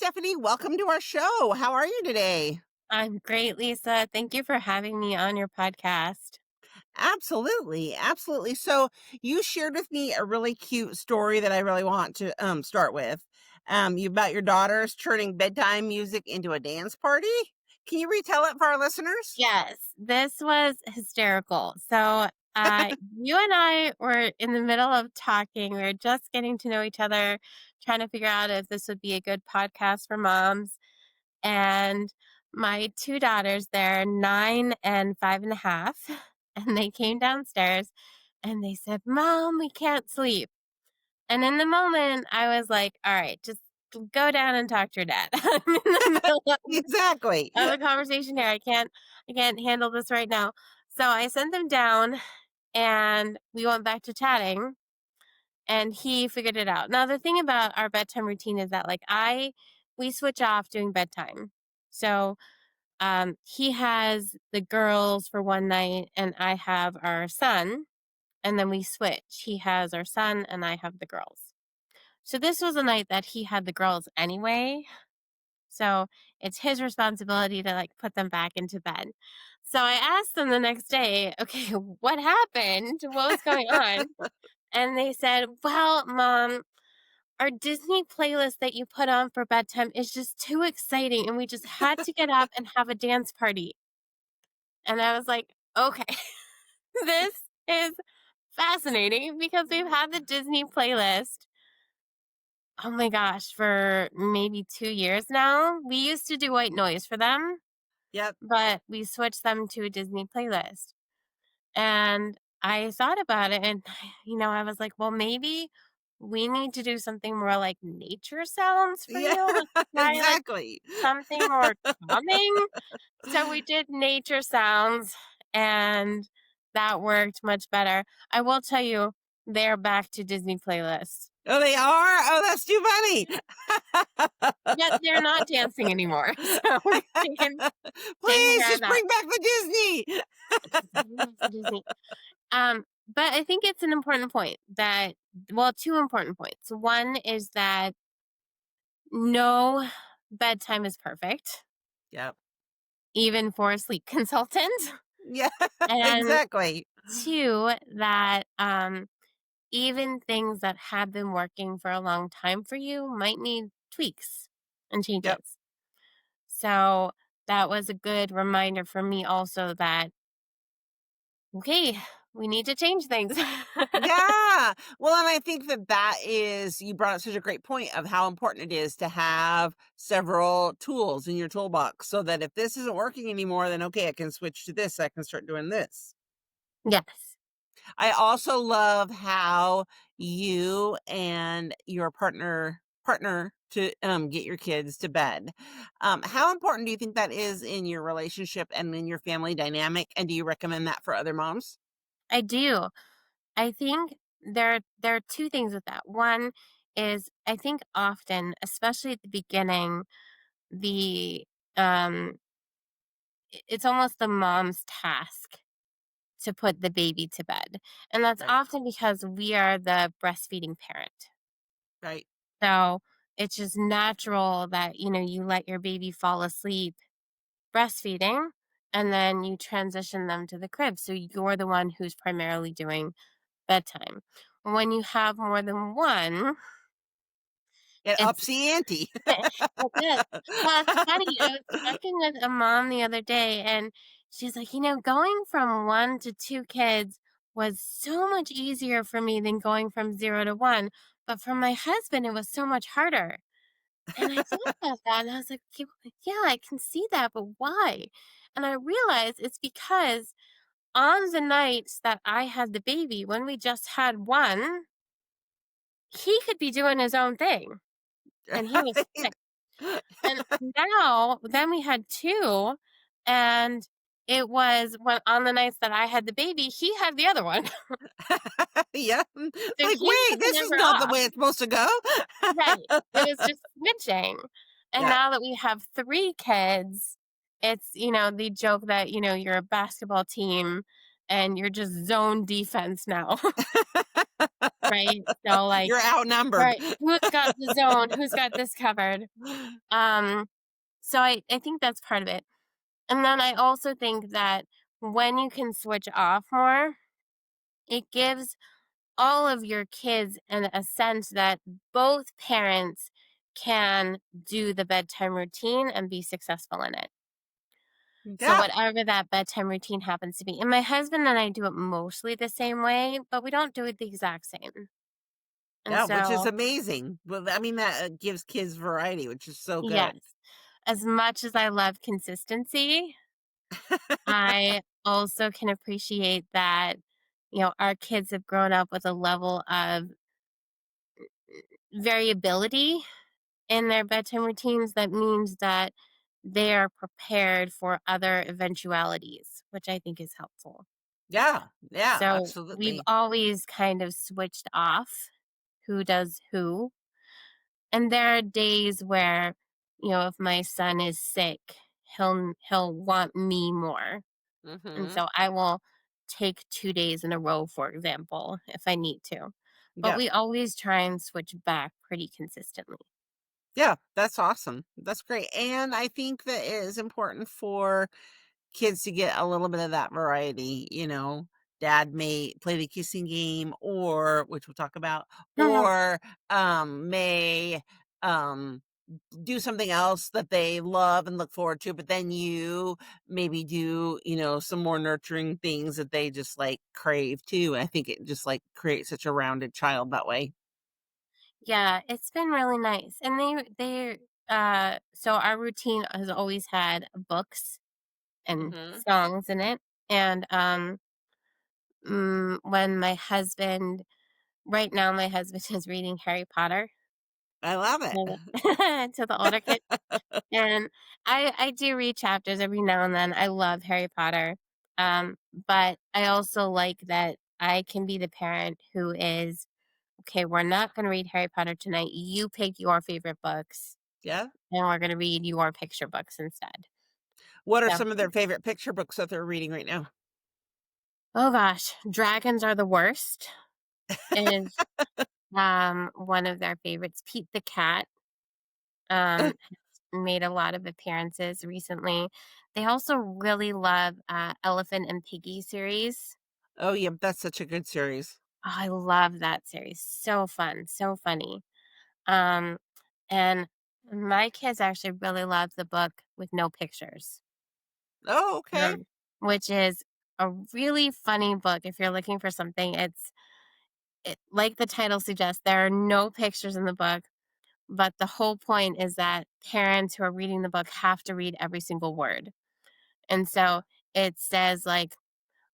Stephanie. Welcome to our show. How are you today? I'm great, Lisa. Thank you for having me on your podcast. Absolutely. Absolutely. So, you shared with me a really cute story that I really want to start with. You about your daughters turning bedtime music into a dance party. Can you retell it for our listeners? Yes, this was hysterical. You and I were in the middle of talking. We were just getting to know each other, trying to figure out if this would be a good podcast for moms. And my two daughters, they're 9 and 5.5, and they came downstairs and they said, "Mom, we can't sleep." And in the moment, I was like, "All right, just go down and talk to your dad." I'm in the middle Exactly. of a conversation here. I can't handle this right now. So I sent them down and we went back to chatting and he figured it out. Now the thing about our bedtime routine is that we switch off doing bedtime. So he has the girls for one night and I have our son, and then we switch. He has our son and I have the girls. So this was a night that he had the girls anyway. So it's his responsibility to put them back into bed. So I asked them the next day, okay, what happened? What was going on? And they said, "Well, Mom, our Disney playlist that you put on for bedtime is just too exciting. And we just had to get up and have a dance party." And I was like, okay, this is fascinating because we've had the Disney playlist, oh my gosh, for maybe 2 years now. We used to do white noise for them, Yep. but we switched them to a Disney playlist. And I thought about it and, I was like, well, maybe we need to do something more like nature sounds for Yeah. you. Let's try Exactly. something more calming. So we did nature sounds and that worked much better. I will tell you, they're back to Disney playlists. Oh, they are? Oh, that's too funny. Yet they're not dancing anymore. So we're taking Please care of just that. bring back the Disney. Disney. But I think it's an important point that, well, two important points. One is that no bedtime is perfect, Yep. even for a sleep consultant. Yeah, And exactly. two, that even things that have been working for a long time for you might need tweaks and Yep. changes. So that was a good reminder for me also that, okay, we need to change things. Yeah. Well, and I think that you brought up such a great point of how important it is to have several tools in your toolbox so that if this isn't working anymore, then okay, I can switch to this. I can start doing this. Yes, I also love how you and your partner to get your kids to bed. How important do you think that is in your relationship and in your family dynamic? And do you recommend that for other moms? I do. I think there are two things with that. One is I think often, especially at the beginning, the it's almost the mom's task to put the baby to bed. And that's Right. often because we are the breastfeeding parent. Right. So it's just natural that, you let your baby fall asleep breastfeeding and then you transition them to the crib. So you're the one who's primarily doing bedtime. When you have more than one, It it's ups the ante. it does. Well, it's funny. I was talking with a mom the other day, and she's like, going from one to two kids was so much easier for me than going from 0 to 1. But for my husband, it was so much harder. And I thought about that, and I was like, yeah, I can see that, but why? And I realized it's because on the nights that I had the baby, when we just had one, he could be doing his own thing, and he was Right. sick. And now then we had 2, and it was when on the nights that I had the baby, he had the other one. Yeah. So Like, he wait, was this is never not the off. way it's supposed to go. Right. It was just switching. And Yeah. now that we have 3 kids, it's, the joke that, you're a basketball team and you're just zone defense now, right? So, like, You're outnumbered. "Alright, who's got the zone? Who's got this covered?" Um, so I think that's part of it. And then I also think that when you can switch off more, it gives all of your kids a sense that both parents can do the bedtime routine and be successful in it. So Yeah, whatever that bedtime routine happens to be. And my husband and I do it mostly the same way, but we don't do it the exact same. And yeah, which is so, amazing. Well, I mean, that, gives kids variety, which is so yes, good. as much as I love consistency, I also can appreciate that, our kids have grown up with a level of variability in their bedtime routines that means that they are prepared for other eventualities, which I think is helpful. Yeah, yeah, So we've absolutely. always kind of switched off who does who. And there are days where, if my son is sick, he'll want me more. And Mhm. so I will take 2 days in a row, for example, if I need to. But Yep. we always try and switch back pretty consistently. Yeah, that's awesome. That's great, and I think that it is important for kids to get a little bit of that variety, dad may play the kissing game or which we'll talk about, or, may, um, do something else that they love and look forward to, but then you maybe do, some more nurturing things that they just, like, crave too. I think it just, like, creates such a rounded child that way. Yeah, it's been really nice. And so our routine has always had books and Mhm. songs in it. And when right now my husband is reading Harry Potter I love it. to to the older kids. And I do read chapters every now and then. I love Harry Potter. But I also like that I can be the parent who is, okay, we're not going to read Harry Potter tonight. You pick your favorite books, Yeah? and we're going to read your picture books instead. What are So, some of their favorite picture books that they're reading right now? oh gosh, dragons are the worst is one of their favorites. Pete the cat has made a lot of appearances recently. They also really love Elephant and Piggy series. Oh, yeah, that's such a good series. Oh, I love that series. So fun, so funny. Um, and my kids actually really love the book with no pictures, Oh, okay. um, which is a really funny book. If you're looking for something, like the title suggests, there are no pictures in the book, but the whole point is that parents who are reading the book have to read every single word. And so it says, like,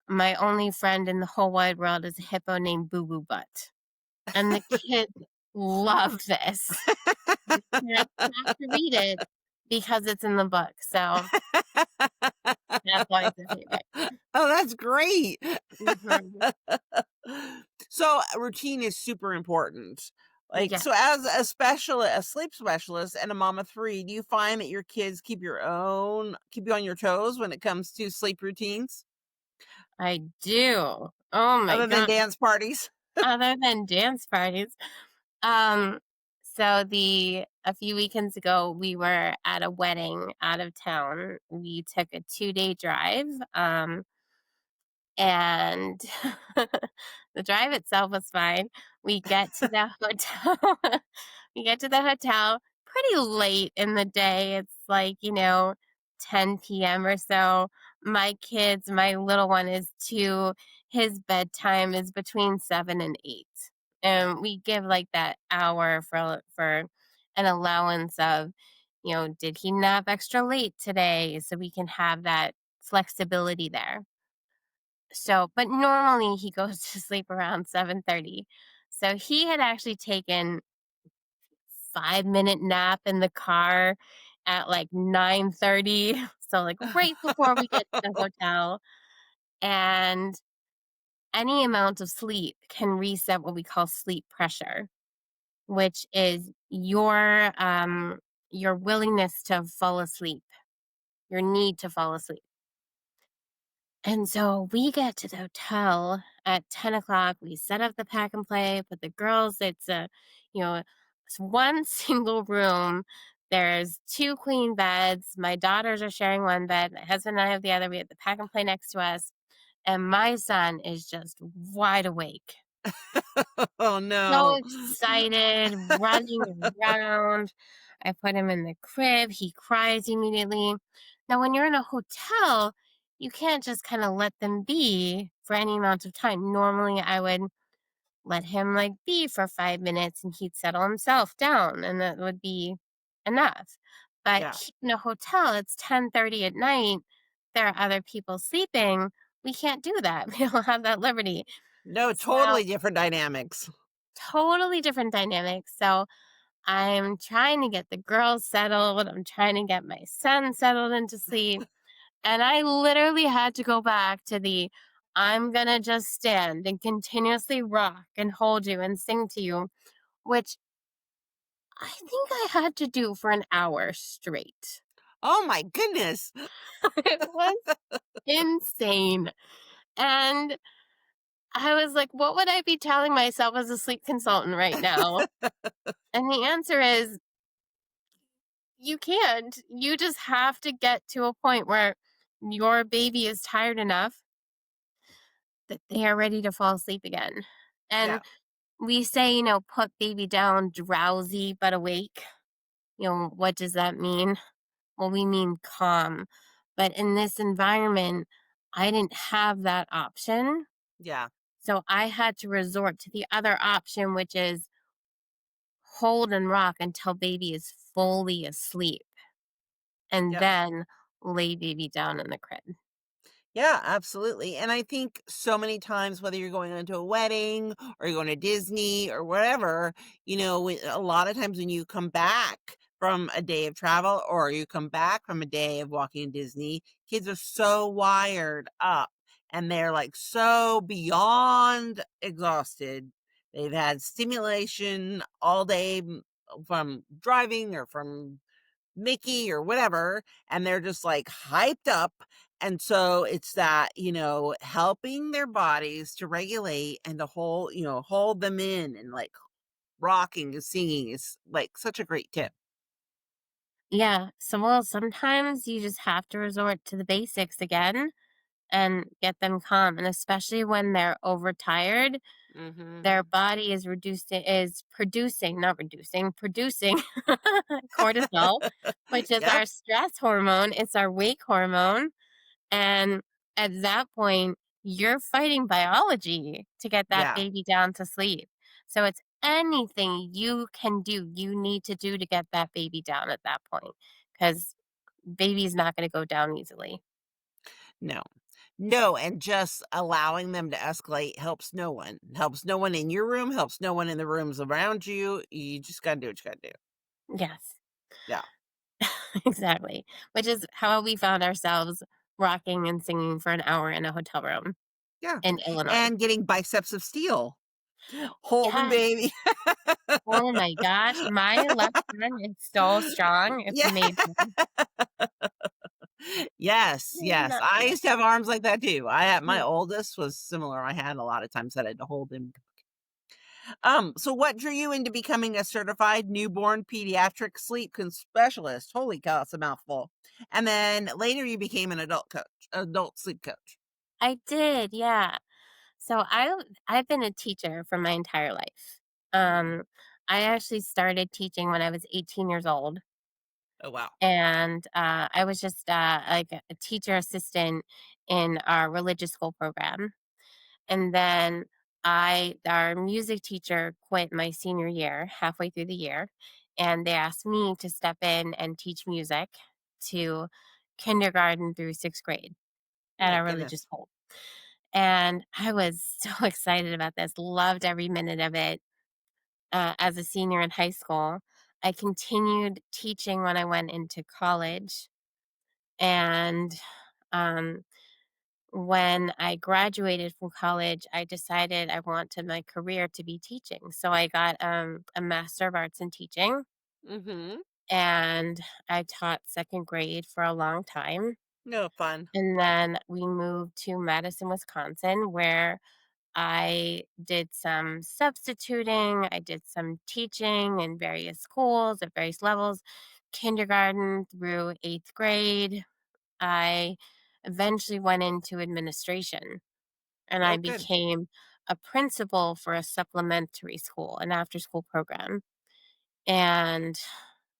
my only friend in the whole wide world is a hippo named Boo Boo Butt. And the kids love this. The parents have to read it because it's in the book, so that's why it's a favorite. Oh, that's great. Mhm. So, routine is super important. Like, so Yes, as a sleep specialist and a mom of 3, do you find that your kids keep you on your toes when it comes to sleep routines, I do. Oh my other than god. dance parties? Other than dance parties. Um, so a few weekends ago, we were at a wedding out of town. We took a 2-day drive, and the drive itself was fine. We get to the hotel. We get to the hotel pretty late in the day. It's like, 10 p.m. or so. My little one is 2. His bedtime is between 7 and 8. Yeah. And we give like that hour for an allowance of, did he nap extra late today? So we can have that flexibility there. So, but normally he goes to sleep around 7:30. So he had actually taken 5-minute nap in the car at like 9:30. So like right before we get to the hotel, and any amount of sleep can reset what we call sleep pressure, which is your willingness to fall asleep, your need to fall asleep. And so we get to the hotel at 10 o'clock. We set up the pack and play, but the girls, you know, it's one single room. There's two queen beds. My daughters are sharing one bed. My husband and I have the other. We have the pack and play next to us. And my son is just wide awake. Oh, So no. excited, running around. I put him in the crib. He cries immediately. Now, when you're in a hotel, you can't just kind of let them be for any amount of time. Normally, I would let him like be for 5 minutes and he'd settle himself down, and that would be enough. But Yeah. in a hotel, it's 10:30 at night. There are other people sleeping. We can't do that. We don't have that liberty. No, So totally different dynamics. totally different dynamics. So I'm trying to get the girls settled. I'm trying to get my son settled into sleep. And I literally had to go back to the I'm going to just stand and continuously rock and hold you and sing to you, which I think I had to do for an hour straight. Oh my goodness. It was insane. And I was like, what would I be telling myself as a sleep consultant right now? And the answer is you can't. You just have to get to a point where your baby is tired enough that they are ready to fall asleep again. Yeah. And we say, put baby down drowsy but awake. What does that mean? Well, we mean calm. But in this environment, I didn't have that option. Yeah. So I had to resort to the other option, which is hold and rock until baby is fully asleep and Yep. then lay baby down in the crib. Yeah, absolutely. And I think so many times, whether you're going into a wedding or you're going to Disney or whatever, a lot of times when you come back from a day of travel or you come back from a day of walking in Disney, kids are so wired up and they're like so beyond exhausted. They've had stimulation all day from driving or from Mickey or whatever, and they're just like hyped up. And so it's that, helping their bodies to regulate and to hold them in and like rocking and singing is like such a great tip. Yeah. So, well, sometimes you just have to resort to the basics again and get them calm. And especially when they're overtired, Mhm. their body is producing, not reducing, producing cortisol, which is Yep. our stress hormone. It's our wake hormone. And at that point, you're fighting biology to get that Yeah. baby down to sleep. So it's anything you can do, you need to do to get that baby down at that point because baby's not going to go down easily. No. No, and just allowing them to escalate helps no one. Helps no one in your room, helps no one in the rooms around you. You just gotta do what you gotta do. Yes, Yeah. exactly. Which is how we found ourselves rocking and singing for an hour in a hotel room Yeah. in Illinois. And getting biceps of steel. Holding Yes. baby. Oh my gosh. My left arm is so strong. It's Yeah. amazing. Yes, yes. Not I so much. used to have arms like that too. I had my Yeah. oldest was similar. I had a lot of times that I had to hold him. So what drew you into becoming a certified newborn pediatric specialist? Holy cow, it's a mouthful. And then later you became an adult sleep coach. I did, yeah. So I've been a teacher for my entire life. Mhm. Um, I actually started teaching when I was 18 years old, Oh wow. and I was just like a teacher assistant in our religious school program. And then our music teacher quit my senior year, halfway through the year, and they asked me to step in and teach music to kindergarten through 6th grade at My our religious goodness. school. And I was so excited about this, loved every minute of it. As a senior in high school, I continued teaching when I went into college. And um, when I graduated from college, I decided I wanted my career to be teaching. So I got a Master of Arts in Teaching, Mhm. and I taught 2nd grade for a long time. No fun. And then we moved to Madison, Wisconsin, where I did some substituting, I did some teaching in various schools at various levels, kindergarten through 8th grade. I eventually went into administration and I Oh, good. became a principal for a supplementary school, an after school program. And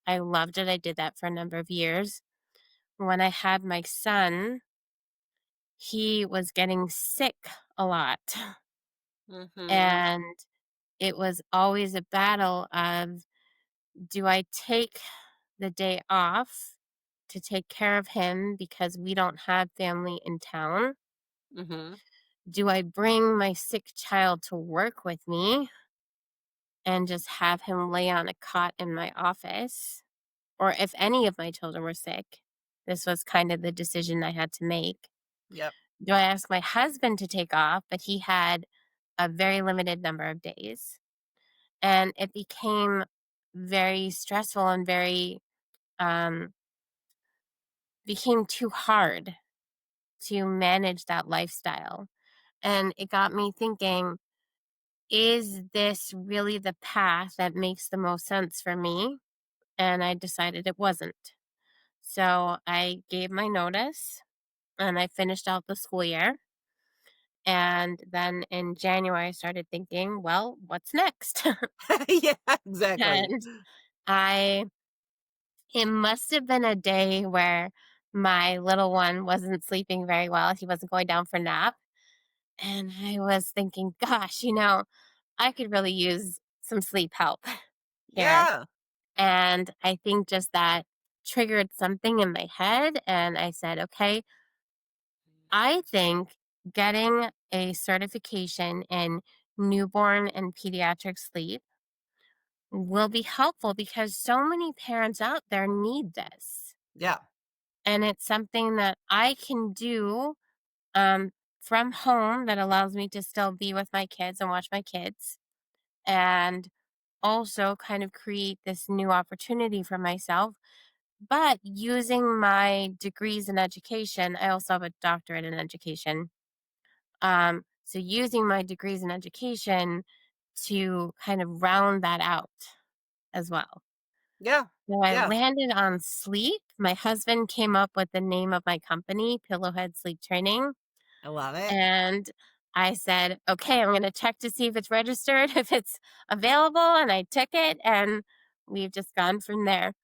I loved it. I did that for a number of years. When I had my son, he was getting sick a lot. Mhm. And it was always a battle of, do I take the day off to take care of him because we don't have family in town? Mhm. Do I bring my sick child to work with me and just have him lay on a cot in my office? Or if any of my children were sick, this was kind of the decision I had to make. Yep. Do I ask my husband to take off, but he had a very limited number of days? And it became very stressful and very, um, became too hard to manage that lifestyle. And it got me thinking, is this really the path that makes the most sense for me? And I decided it wasn't. So I gave my notice and I finished out the school year. And then in January, I started thinking, well, what's next? Yeah, exactly. And I, it must have been a day where my little one wasn't sleeping very well. He wasn't going down for nap. And I was thinking, gosh, I could really use some sleep help here. Yeah. And I think just that triggered something in my head. And I said, okay, I think getting a certification in newborn and pediatric sleep will be helpful because so many parents out there need this. Yeah. And it's something that I can do um, from home that allows me to still be with my kids and watch my kids and also kind of create this new opportunity for myself. But using my degrees in education, I also have a doctorate in education. So using my degrees in education to kind of round that out as well. Yeah. So I Yeah. landed on sleep. My husband came up with the name of my company, Pillowhead Sleep Training. I love it. And I said, okay, I'm going to check to see if it's registered, if it's available. And I took it and we've just gone from there.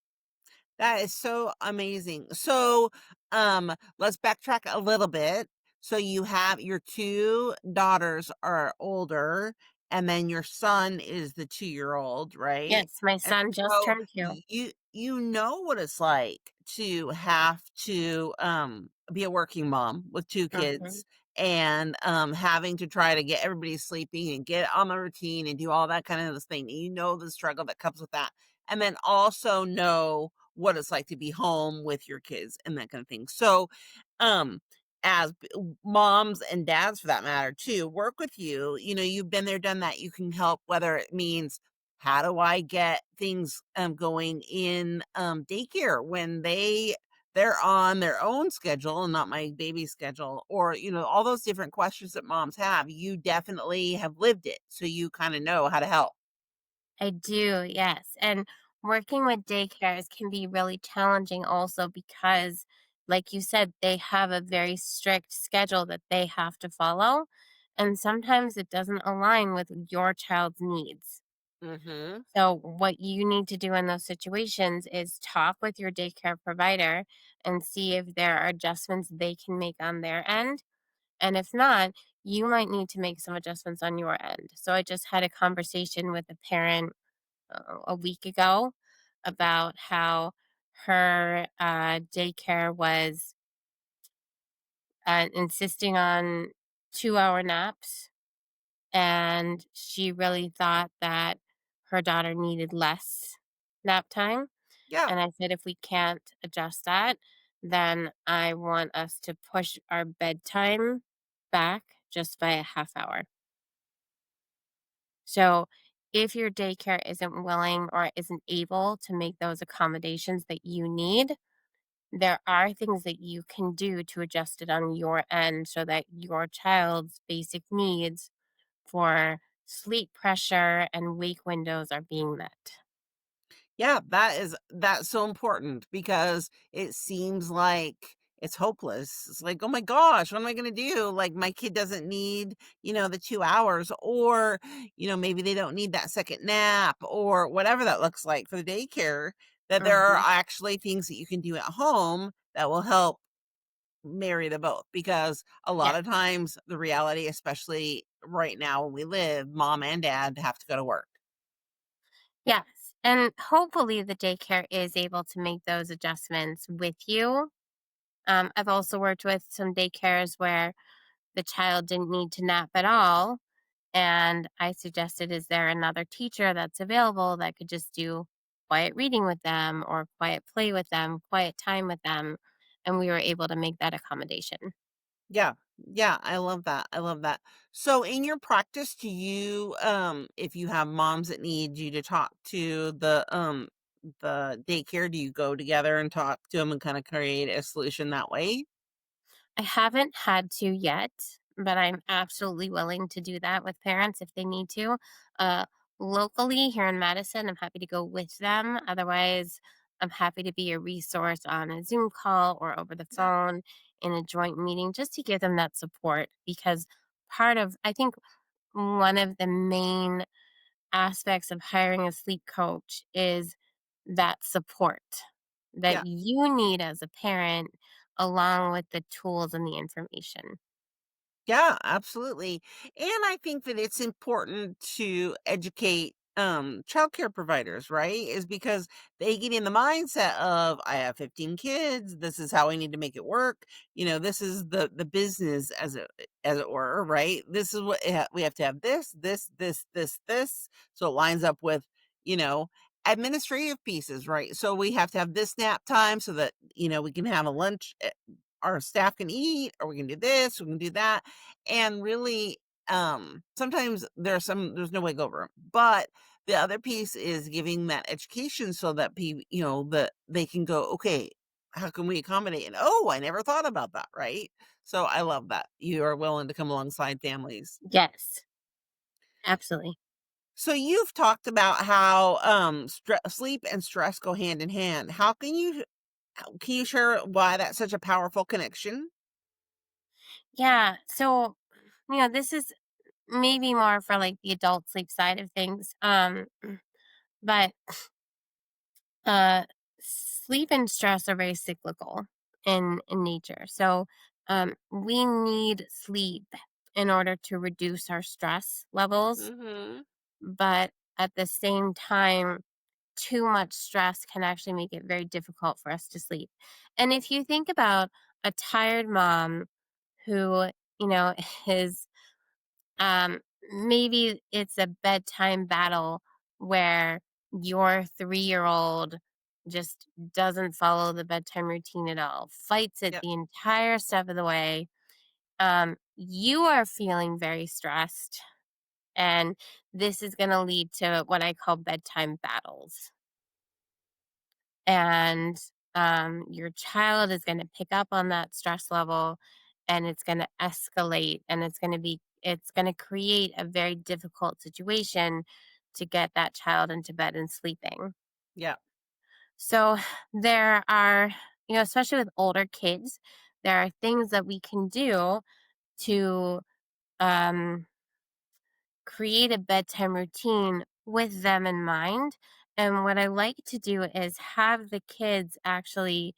That is so amazing. So, let's backtrack a little bit. So you have your 2 daughters are older, and then your son is the 2-year-old, right? Yes, my And son just so turned 2. you know what it's like to have to, be a working mom with 2 Hmm. kids and, having to try to get everybody sleeping and get on the routine and do all that kind of thing. You know the struggle that comes with that. And then also know what it's like to be home with your kids and that kind of thing. So, um, as moms and dads for that matter too, work with you. You know, you've been there, done that. You can help whether it means how do I get things going in daycare when they're on their own schedule and not my baby's schedule, or all those different questions that moms have. You definitely have lived it, so you kind of know how to help. I do, yes. And working with daycares can be really challenging also because, like you said, they have a very strict schedule that they have to follow. And sometimes it doesn't align with your child's needs. Hmm. So, what you need to do in those situations is talk with your daycare provider and see if there are adjustments they can make on their end. And if not, you might need to make some adjustments on your end. So, I just had a conversation with a parent a week ago about how her daycare was insisting on 2 hour naps. And she really thought that her daughter needed less nap time. Yeah. And I said, if we can't adjust that, then I want us to push our bedtime back just by a half hour. So if your daycare isn't willing or isn't able to make those accommodations that you need, there are things that you can do to adjust it on your end so that your child's basic needs for sleep pressure and wake windows are being met. Yeah, that's so important because it seems like it's hopeless. It's like, "Oh my gosh, what am I gonna do?" Like, my kid doesn't need, the 2 hours or, maybe they don't need that second nap or whatever that looks like for the daycare, that there are Mhm. actually things that you can do at home that will help marry the both because a lot Yeah. of times the reality, especially right now when we live, mom and dad have to go to work. Yes. And hopefully the daycare is able to make those adjustments with you. I've also worked with some daycares where the child didn't need to nap at all. And I suggested, is there another teacher that's available that could just do quiet reading with them or quiet play with them, quiet time with them? And we were able to make that accommodation. Yeah. Yeah, I love that. I love that. So in your practice, do you if you have moms that need you to talk to the daycare, do you go together and talk to them and kind of create a solution that way? I haven't had to yet, but I'm absolutely willing to do that with parents if they need to. Uh, Locally here in Madison, I'm happy to go with them. Otherwise, I'm happy to be a resource on a Zoom call or over the phone in a joint meeting just to give them that support. Because I think one of the main aspects of hiring a sleep coach is that support that Yeah. you need as a parent along with the tools and the information. Yeah, absolutely. And I think that it's important to educate childcare providers, right? Is because they get in the mindset of I have 15 kids, this is how I need to make it work. This is the business as it were, right? This is what we have to have this so it lines up with, you know, administrative pieces, right? So we have to have this nap time so that, we can have a lunch our staff can eat or we can do this, we can do that and really, sometimes there's no wiggle room, but the other piece is giving that education so that people, that they can go, okay, how can we accommodate? And oh, I never thought about that, right? So I love that you are willing to come alongside families. Yes, absolutely. So you've talked about how sleep and stress go hand in hand. Can you share why that's such a powerful connection? Yeah. So, this is maybe more for like the adult sleep side of things. But uh sleep and stress are very cyclical in nature. So we need sleep in order to reduce our stress levels, Mhm. but at the same time too much stress can actually make it very difficult for us to sleep. And if you think about a tired mom who, you know, is um maybe it's a bedtime battle where your 3-year-old just doesn't follow the bedtime routine at all, fights it Yep. the entire step of the way. You are feeling very stressed, and this is going to lead to what I call bedtime battles. And your child is going to pick up on that stress level, and it's going to escalate, and it's going to create a very difficult situation to get that child into bed and sleeping. Yeah. So there are, especially with older kids, there are things that we can do to um, create a bedtime routine with them in mind. And what I like to do is have the kids actually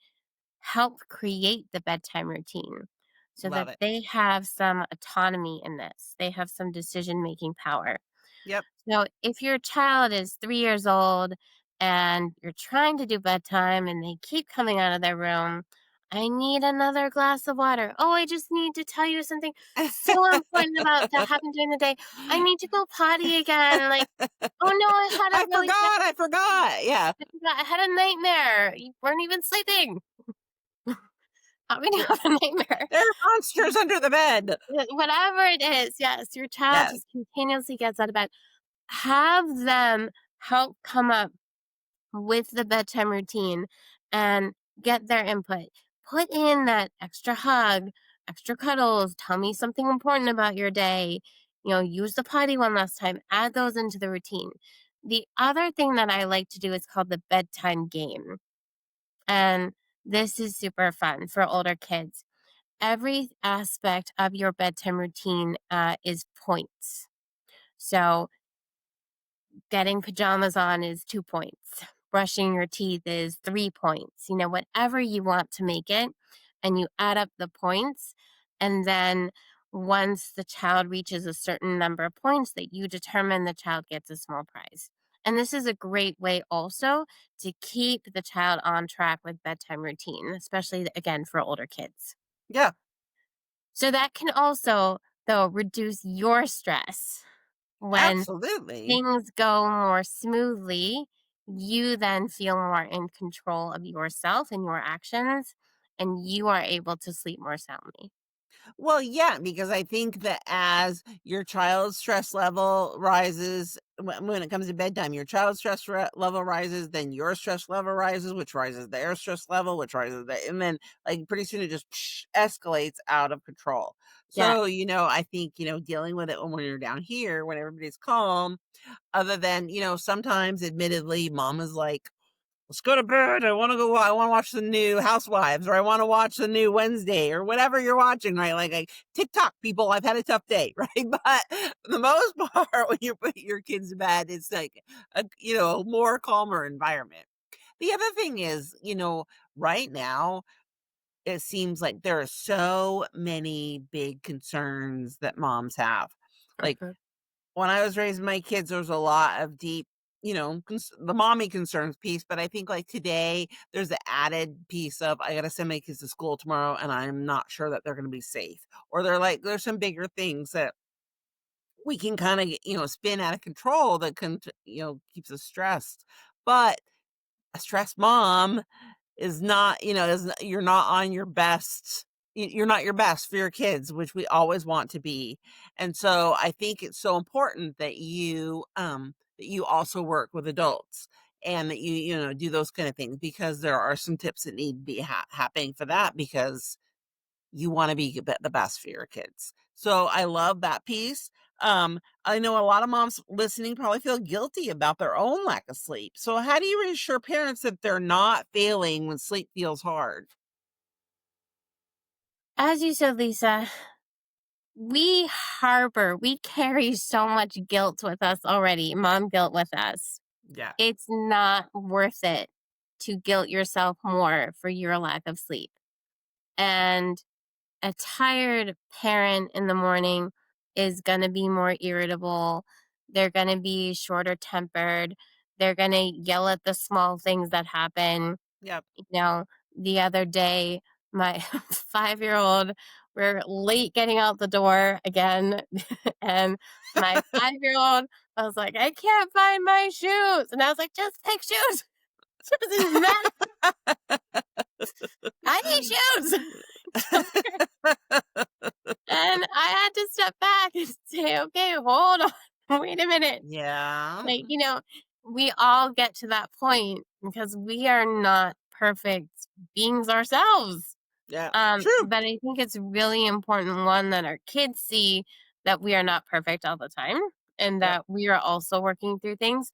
help create the bedtime routine so that Love it. they have some autonomy in this. They have some decision making power. Yep. So if your child is 3 years old and you're trying to do bedtime and they keep coming out of their room, I need another glass of water. Oh, I just need to tell you something so important about that happened during the day. I need to go potty again. Like, oh no, I had a really bad, I forgot. Yeah. I had a nightmare. You weren't even sleeping. How can you Yeah. have a nightmare? There are monsters under the bed. Whatever it is, yes, your child Yes. just continuously gets out of bed. Have them help come up with the bedtime routine, and get their input. Put in that extra hug, extra cuddles, tell me something important about your day, use the potty one last time, add those into the routine. The other thing that I like to do is called the bedtime game. And this is super fun for older kids. Every aspect of your bedtime routine is points. So, getting pajamas on is 2 points. Brushing your teeth is 3 points. Whatever you want to make it, and you add up the points, and then once the child reaches a certain number of points that you determine, the child gets a small prize. And this is a great way also to keep the child on track with bedtime routine, especially again for older kids. Yeah, So that can also, though, reduce your stress when absolutely. things go more smoothly. You then feel more in control of yourself and your actions, and you are able to sleep more soundly. Well, yeah, because I think that as your child's stress level rises, when it comes to bedtime, your child's level rises, then your stress level rises, which rises their stress level, which rises the, and then like pretty soon it just escalates out of control. Yeah. So, I think, dealing with it when you're down here, when everybody's calm, other than, sometimes admittedly, mom is like, let's go to bed. I wanna watch the new Housewives, or I wanna watch the new Wednesday, or whatever you're watching, right? Like, TikTok, people, I've had a tough day, right? But for the most part, when you put your kids to bed, it's like a more calmer environment. The other thing is, right now, it seems like there are so many big concerns that moms have. Like, Mhm. when I was raising my kids, there was a lot of deep, the mommy concerns piece. But I think like today, there's the added piece of I got to send my kids to school tomorrow, and I'm not sure that they're going to be safe. Or they're like, there's some bigger things that we can kind of, spin out of control that can, keeps us stressed. But a stressed mom is not, you're not on your best, you're not your best for your kids, which we always want to be. And so I think it's so important that you also work with adults, and that you do those kind of things, because there are some tips that need to be happening for that, because you want to be the best for your kids. So I love that piece. I know a lot of moms listening probably feel guilty about their own lack of sleep. So how do you reassure parents that they're not failing when sleep feels hard? As you said, Lisa, we carry so much guilt with us already, mom guilt with us. Yeah. It's not worth it to guilt yourself more for your lack of sleep. And a tired parent in the morning is going to be more irritable. They're going to be shorter tempered. They're going to yell at the small things that happen. Yep. You know, the other day, my 5-year-old, we're late getting out the door again. And my 5-year-old, I was like, I can't find my shoes. And I was like, just pick shoes. It doesn't matter. I need shoes. And I had to step back and say, okay, hold on. Wait a minute. Yeah. Like, we all get to that point because we are not perfect beings ourselves. Yeah. True. But I think it's really important, one, that our kids see that we are not perfect all the time and Yep. that we are also working through things.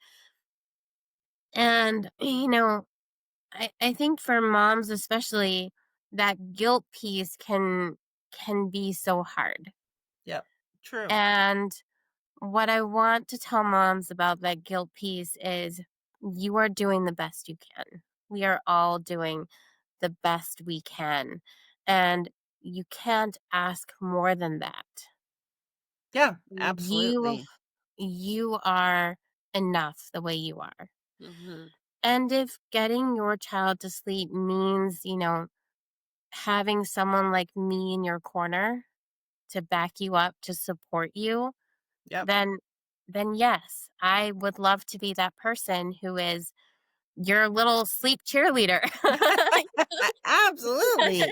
And, I think for moms especially, that guilt piece can be so hard. Yep. True. And what I want to tell moms about that guilt piece is you are doing the best you can. We are all doing the best we can. And you can't ask more than that. Yeah. You Absolutely. you are enough the way you are. Hmm. And if getting your child to sleep means, having someone like me in your corner to back you up, to support you, Yep. then yes, I would love to be that person who is your little sleep cheerleader. Absolutely.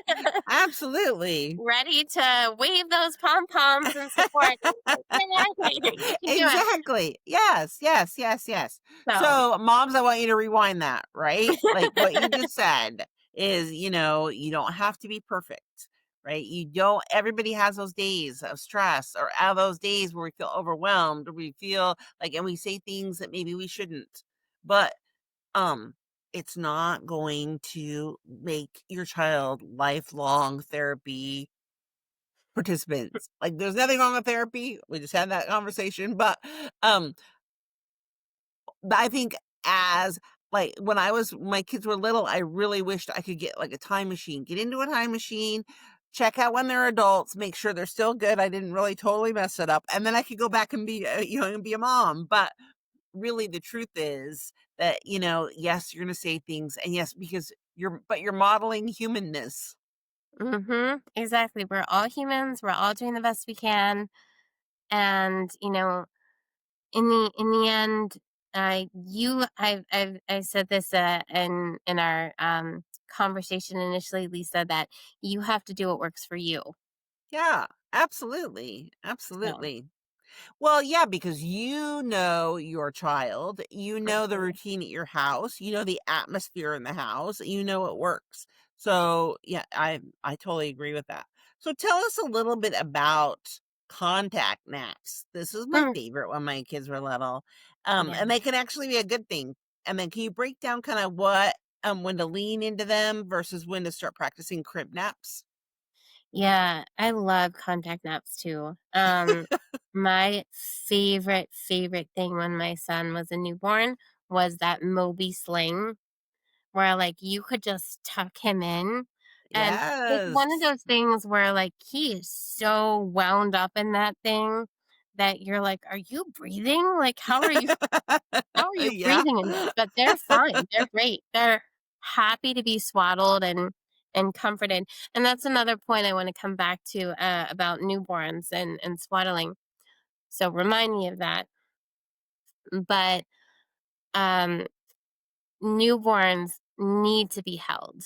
Absolutely. Ready to wave those pom poms and support. Yeah, you can do it. Exactly. Yes, yes, yes, yes. So, So, moms, I want you to rewind that, right? Like what you just said. is, you don't have to be perfect, right? You don't everybody has those days of stress or have those days where we feel overwhelmed or we feel like and we say things that maybe we shouldn't. But um it's not going to make your child lifelong therapy participants. Like there's nothing wrong with therapy. We just had that conversation, um but I think as like, when I was my kids were little, I really wished I could get, like, a time machine, get into a time machine, check out when they're adults, make sure they're still good, I didn't really totally mess it up, and then I could go back and be, and be a mom, but really the truth is that, yes, you're gonna say things, and yes, because you're modeling humanness. Exactly. We're all humans. We're all doing the best we can. And, in the end, I said this in our conversation initially, Lisa, that you have to do what works for you. Yeah, absolutely, So, absolutely. Well, yeah, because you know your child, you know the mhm. routine at your house, you know the atmosphere in the house, you know it works. So, yeah, I totally agree with that. So tell us a little bit about contact naps. This was my Mm, favorite when my kids were little. yeah. And they can actually be a good thing. And then can you break down kind of what when to lean into them versus when to start practicing crib naps? Yeah, I love contact naps too. My favorite thing when my son was a newborn was that Moby sling where, like, you could just tuck him in, and it's one of Yes. those things where, like, he is so wound up in that thing that you're like, "Are you breathing? Like, how are you Yeah. breathing in this?" But they're fine, they're great. They're happy to be swaddled and comforted, and that's another point I wanna come back to, about newborns and swaddling, so remind me of that. But, um, newborns need to be held.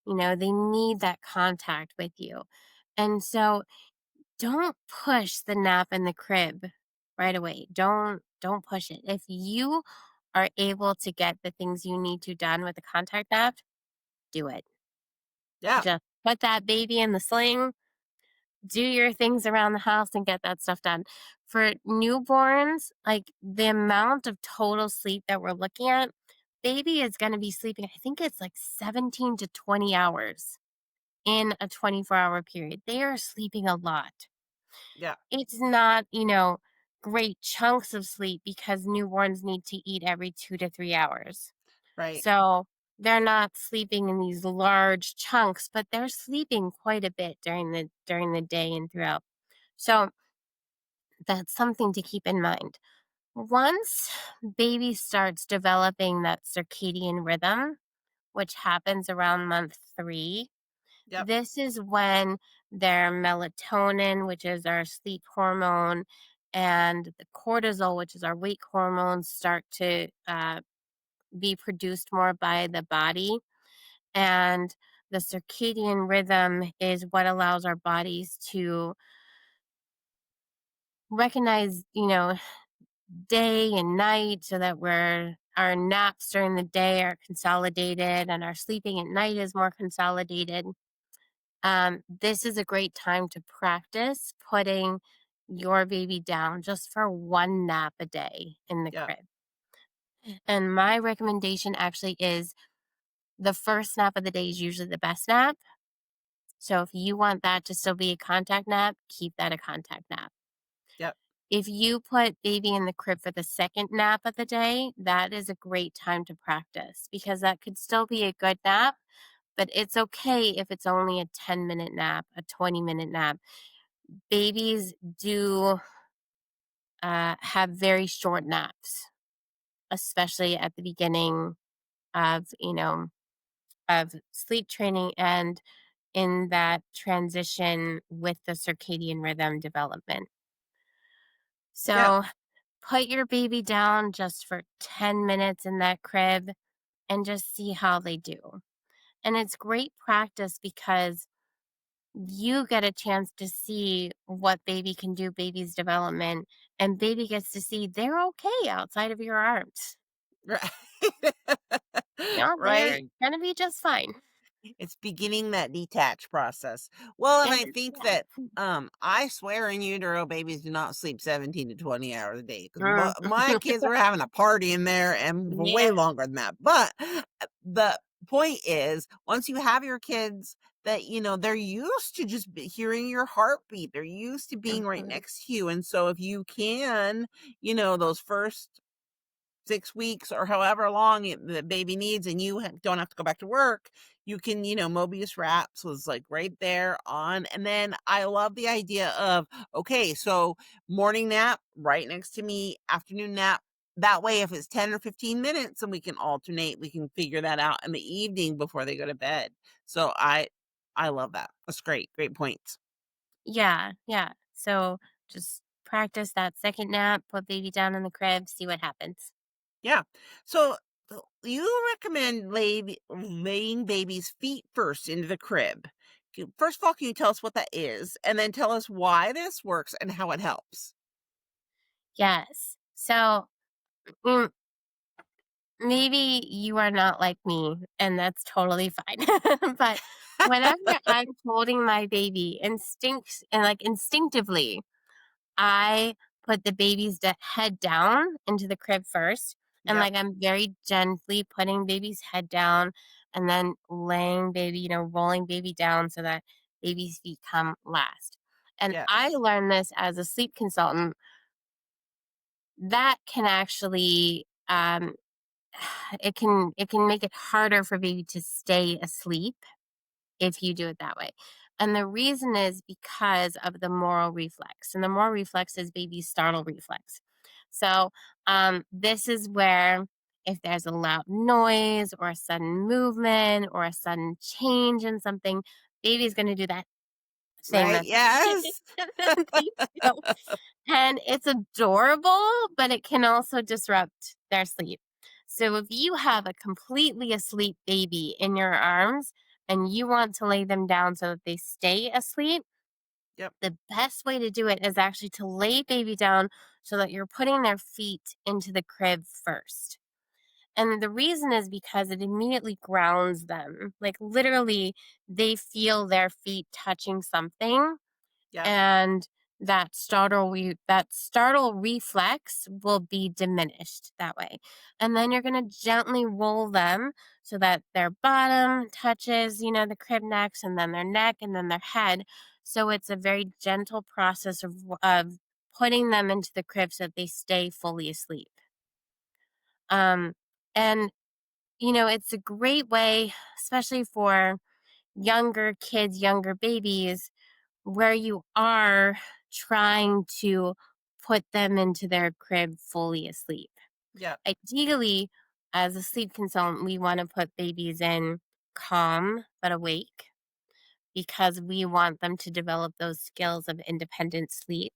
They need that contact with you. And so don't push the nap in the crib right away. Don't push it. If you are able to get the things you need to done with the contact nap, do it. Yeah, Just put that baby in the sling, do your things around the house and get that stuff done. For newborns, like the amount of total sleep that we're looking at, baby is going to be sleeping, I think it's like 17 to 20 hours in a 24-hour period. They are sleeping a lot. yeah, It's not, great chunks of sleep because newborns need to eat every 2 to 3 hours. right. So they're not sleeping in these large chunks, but they're sleeping quite a bit during the day and throughout. So that's something to keep in mind. Once baby starts developing that circadian rhythm, which happens around month 3, Yep, this is when their melatonin, which is our sleep hormone, and the cortisol, which is our wake hormones, start to be produced more by the body. And the circadian rhythm is what allows our bodies to recognize, day and night so that our naps during the day are consolidated and our sleeping at night is more consolidated. This is a great time to practice putting your baby down just for one nap a day in the yeah, crib. And my recommendation actually is the first nap of the day is usually the best nap. So if you want that to still be a contact nap, keep that a contact nap. yep, If you put baby in the crib for the second nap of the day, that is a great time to practice because that could still be a good nap, but it's okay if it's only a 10-minute nap, a 20-minute nap. Babies do have very short naps, especially at the beginning of, of sleep training and in that transition with the circadian rhythm development. yeah, So put your baby down just for 10 minutes in that crib and just see how they do. And it's great practice because you get a chance to see what baby can do, baby's development, and baby gets to see they're okay outside of your arms. right. Yeah, they're right? gonna be just fine. It's beginning that detach process. Well, and It I is, think yeah. that, I swear in utero babies do not sleep 17 to 20 hours a day, 'cause Mm. my kids were having a party in there and for Yeah, way longer than that, but, the point is, once you have your kids that, they're used to just hearing your heartbeat, they're used to being right mhm. next to you, and so if you can, those first 6 weeks or however long the baby needs and you don't have to go back to work, you can, Mobius wraps was like right there on. And then I love the idea of, okay, so morning nap right next to me, afternoon nap. That way, if it's 10 or 15 minutes and we can alternate, we can figure that out in the evening before they go to bed. So I love that. That's great. Great points. Yeah, yeah. So just practice that second nap, put baby down in the crib, see what happens. Yeah. So you recommend laying baby's feet first into the crib. First of all, can you tell us what that is? And then tell us why this works and how it helps. Yes. So mm, maybe you are not like me, and that's totally fine. But whenever I'm holding my baby, instinctively, I put the baby's head down into the crib first, and Yep. I'm very gently putting baby's head down, and then laying baby, rolling baby down so that baby's feet come last. And I Yes. learned this as a sleep consultant that can actually it can make it harder for baby to stay asleep if you do it that way. And the reason is because of the moral reflex. And the moral reflex is baby's startle reflex. So this is where if there's a loud noise or a sudden movement or a sudden change in something, baby's going to do that thing Right? that Yes. they do. And it's adorable, but it can also disrupt their sleep. So if you have a completely asleep baby in your arms and you want to lay them down so that they stay asleep, Yep. the best way to do it is actually to lay baby down so that you're putting their feet into the crib first. And the reason is because it immediately grounds them. Like literally, they feel their feet touching something, Yes. and that startle reflex will be diminished that way. And then you're going to gently roll them so that their bottom touches, the crib next, and then their neck, and then their head. So it's a very gentle process of putting them into the crib so that they stay fully asleep. um and it's a great way, especially for younger kids, younger babies, where you are trying to put them into their crib fully asleep. Yep. Ideally, as a sleep consultant, we want to put babies in calm but awake because we want them to develop those skills of independent sleep.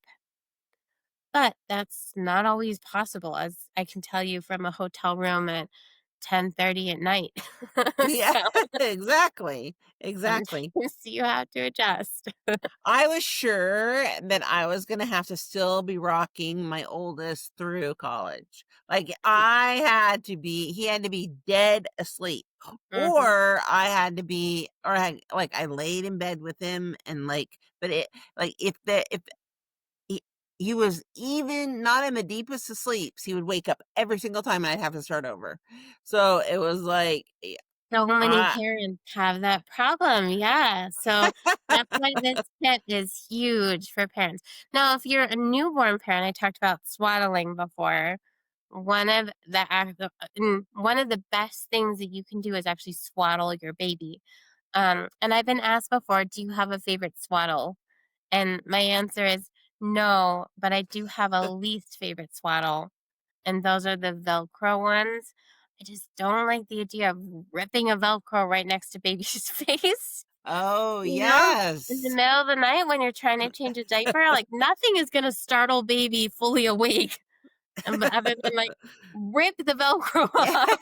But that's not always possible, as I can tell you from a hotel room at 10:30 at night. Yeah. So Exactly. Exactly. sometimes you have to adjust. I was sure that I was gonna have to still be rocking my oldest through college. Like, he had to be dead asleep, Mhm. or I laid in bed with him and, but if he he was even not in the deepest of sleeps, he would wake up every single time and I'd have to start over. So, it was like, So many I parents have that problem, yeah, so that's why this tip is huge for parents. Now, if you're a newborn parent, I talked about swaddling before. One of the best things that you can do is actually swaddle your baby. And I've been asked before, "Do you have a favorite swaddle?" And my answer is, "No, but I do have a least favorite swaddle." And those are the Velcro ones. I just don't like the idea of ripping a Velcro right next to baby's face, Oh, you know? In the yes. middle of the night when you're trying to change a diaper, like, nothing is gonna startle baby fully awake, other than, rip the Velcro off.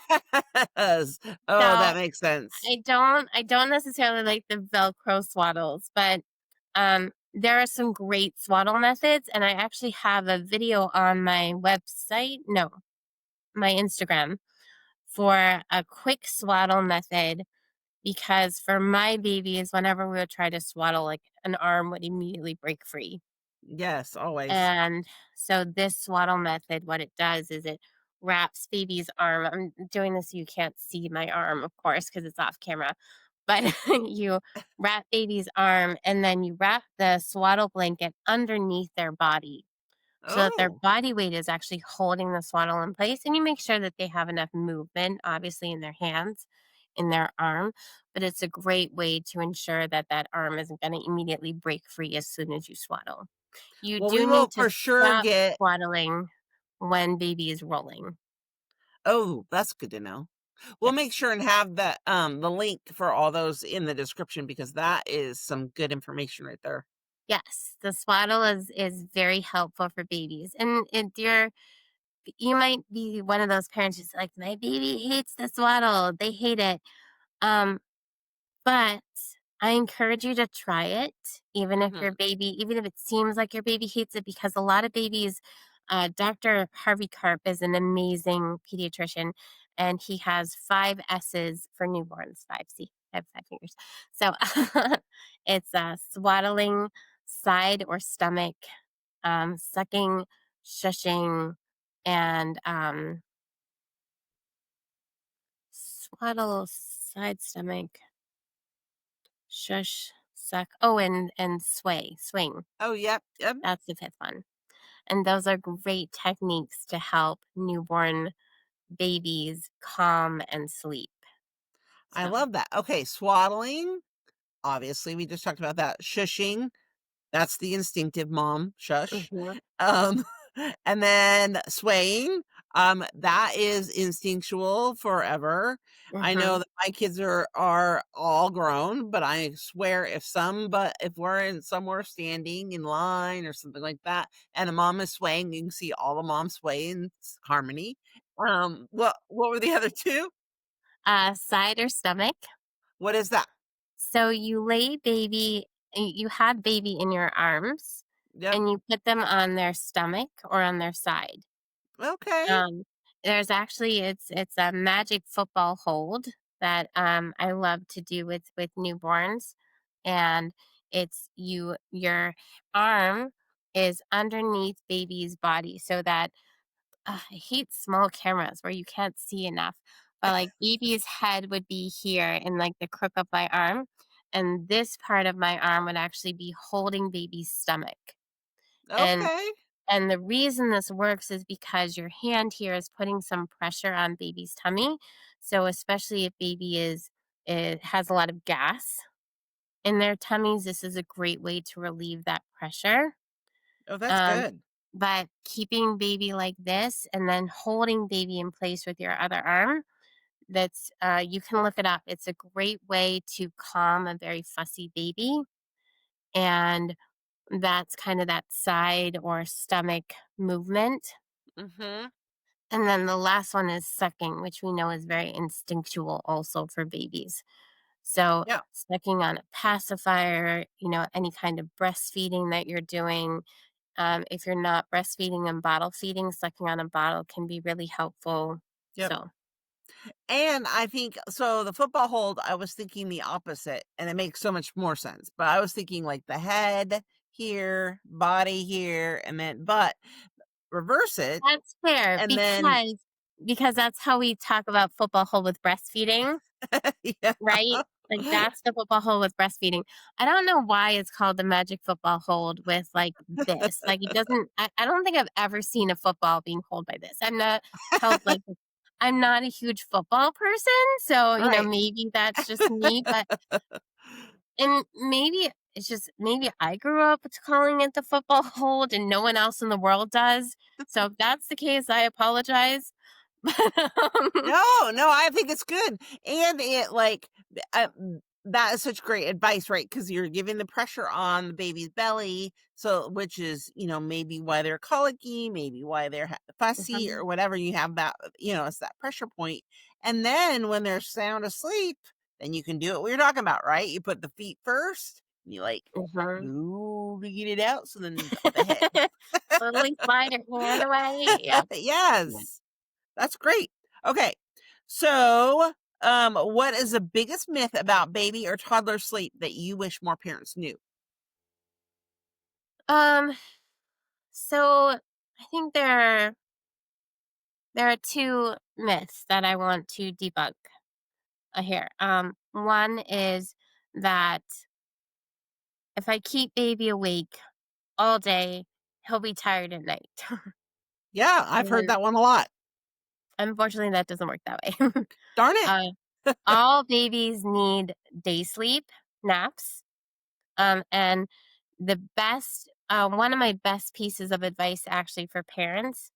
Yes. Oh, So, that makes sense. I don't necessarily like the Velcro swaddles, but, there are some great swaddle methods, and I actually have a video on my website, no, my Instagram, for a quick swaddle method because for my babies, whenever we would try to swaddle, like an arm would immediately break free. Yes, always. And so this swaddle method, what it does is it wraps baby's arm. I'm doing this so you can't see my arm, of course, because it's off camera. But you wrap baby's arm and then you wrap the swaddle blanket underneath their body so that their Oh. body weight is actually holding the swaddle in place. And you make sure that they have enough movement, obviously, in their hands, in their arm. But it's a great way to ensure that that arm isn't going to immediately break free as soon as you swaddle. You Well, we do will need to for sure stop get swaddling when baby is rolling. oh, that's good to know. We'll make Yes. sure and have the link for all those in the description because that is some good information right there. Yes, the swaddle is very helpful for babies. And you might be one of those parents who's like, my baby hates the swaddle. They hate it. Um, But I encourage you to try it, Mhm. even if it seems like your baby hates it, because a lot of babies, Dr. Harvey Karp is an amazing pediatrician, and he has 5 S's for newborns. Five, see, I have 5 fingers. So it's swaddling, side or stomach, sucking, shushing, and swaddle, side, stomach, shush, suck. Oh, and swing. Oh, yep, yep. That's the 5th one. And those are great techniques to help newborn babies calm and sleep. I So, love that. Okay, swaddling, obviously, we just talked about that. Shushing, that's the instinctive mom shush. mhm, Um, and then swaying, that is instinctual forever. I know mhm. that my kids are all grown, but I swear if we're in somewhere standing in line or something like that, and a mom is swaying, you can see all the moms sway in harmony. What were the other 2? Side or stomach. What is that? So you have baby in your arms, Yep. and you put them on their stomach or on their side. Okay. Um, there's actually it's a magic football hold that I love to do with newborns, and your arm is underneath baby's body so that I hate small cameras where you can't see enough, but like baby's head would be here in like the crook of my arm, and this part of my arm would actually be holding baby's stomach. And Okay. and the reason this works is because your hand here is putting some pressure on baby's tummy. So especially if baby it has a lot of gas in their tummies, this is a great way to relieve that pressure. Oh, that's Um, good. but keeping baby like this and then holding baby in place with your other arm, that's you can look it up. It's a great way to calm a very fussy baby. And that's kind of that side or stomach movement. Mhm. And then the last one is sucking, which we know is very instinctual also for babies. So, Yeah. sucking on a pacifier, any kind of breastfeeding that you're doing. If you're not breastfeeding and bottle feeding, sucking on a bottle can be really helpful. Yep. So, And I think so the football hold, I was thinking the opposite, and it makes so much more sense, but I was thinking like the head here, body here, and then but reverse it, that's fair and then because that's how we talk about football hold with breastfeeding. yeah. Right? Like, that's the football hold with breastfeeding. I don't know why it's called the magic football hold with, like, this. Like, it doesn't I don't think I've ever seen a football being held by this. I'm not held like this. I'm not a huge football person, so, Right. maybe that's just me, but and maybe it's just maybe I grew up with calling it the football hold and no one else in the world does. So if that's the case, I apologize. But, No, no, I think it's good, and it, like, that is such great advice, right? Because 'Cause you're giving the pressure on the baby's belly, so which is, maybe why they're colicky, maybe why they're fussy or Mhm, whatever, you have that it's that pressure point, and then when they're sound asleep, then you can do what we were talking about, right? You put the feet first, and you, like, mhm. "Ooh," to get it out, so then the head. Slowly slide your hand away. Yep. Yep. Yes. That's great. Okay. So, what is the biggest myth about baby or toddler sleep that you wish more parents knew? Um, so I think there are two myths that I want to debunk here. One is that if I keep baby awake all day, he'll be tired at night. Yeah, I've heard And that one a lot. unfortunately, that doesn't work that way. Darn it. uh, all babies need day sleep, naps. And one of my best pieces of advice actually for parents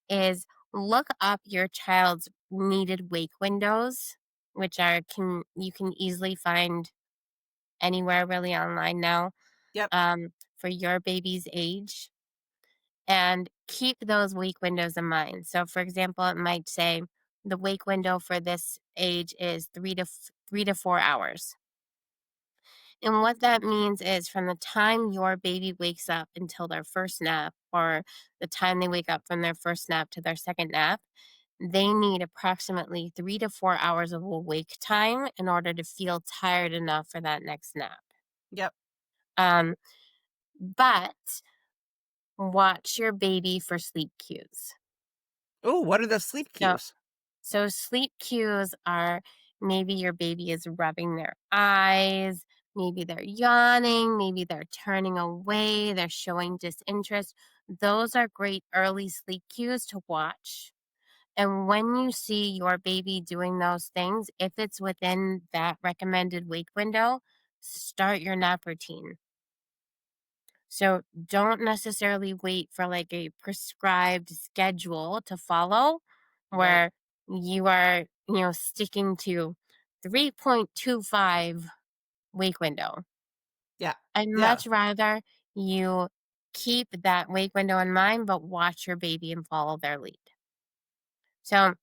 is look up your child's needed wake windows, which you can easily find anywhere really online now, Yep, for your baby's age, and keep those wake windows in mind. So, for example, it might say the wake window for this age is 3 to 4 hours. And what that means is from the time your baby wakes up until their first nap, or the time they wake up from their first nap to their second nap, they need approximately 3 to 4 hours of awake time in order to feel tired enough for that next nap. yep. Um, but watch your baby for sleep cues. Oh, what are the sleep So, cues? so sleep cues are maybe your baby is rubbing their eyes, maybe they're yawning, maybe they're turning away, they're showing disinterest. Those are great early sleep cues to watch. And when you see your baby doing those things, if it's within that recommended wake window, start your nap routine. So don't necessarily wait for like a prescribed schedule to follow Right. where you are, sticking to 3.25 wake window. Yeah, I'd yeah, much rather you keep that wake window in mind, but watch your baby and follow their lead. So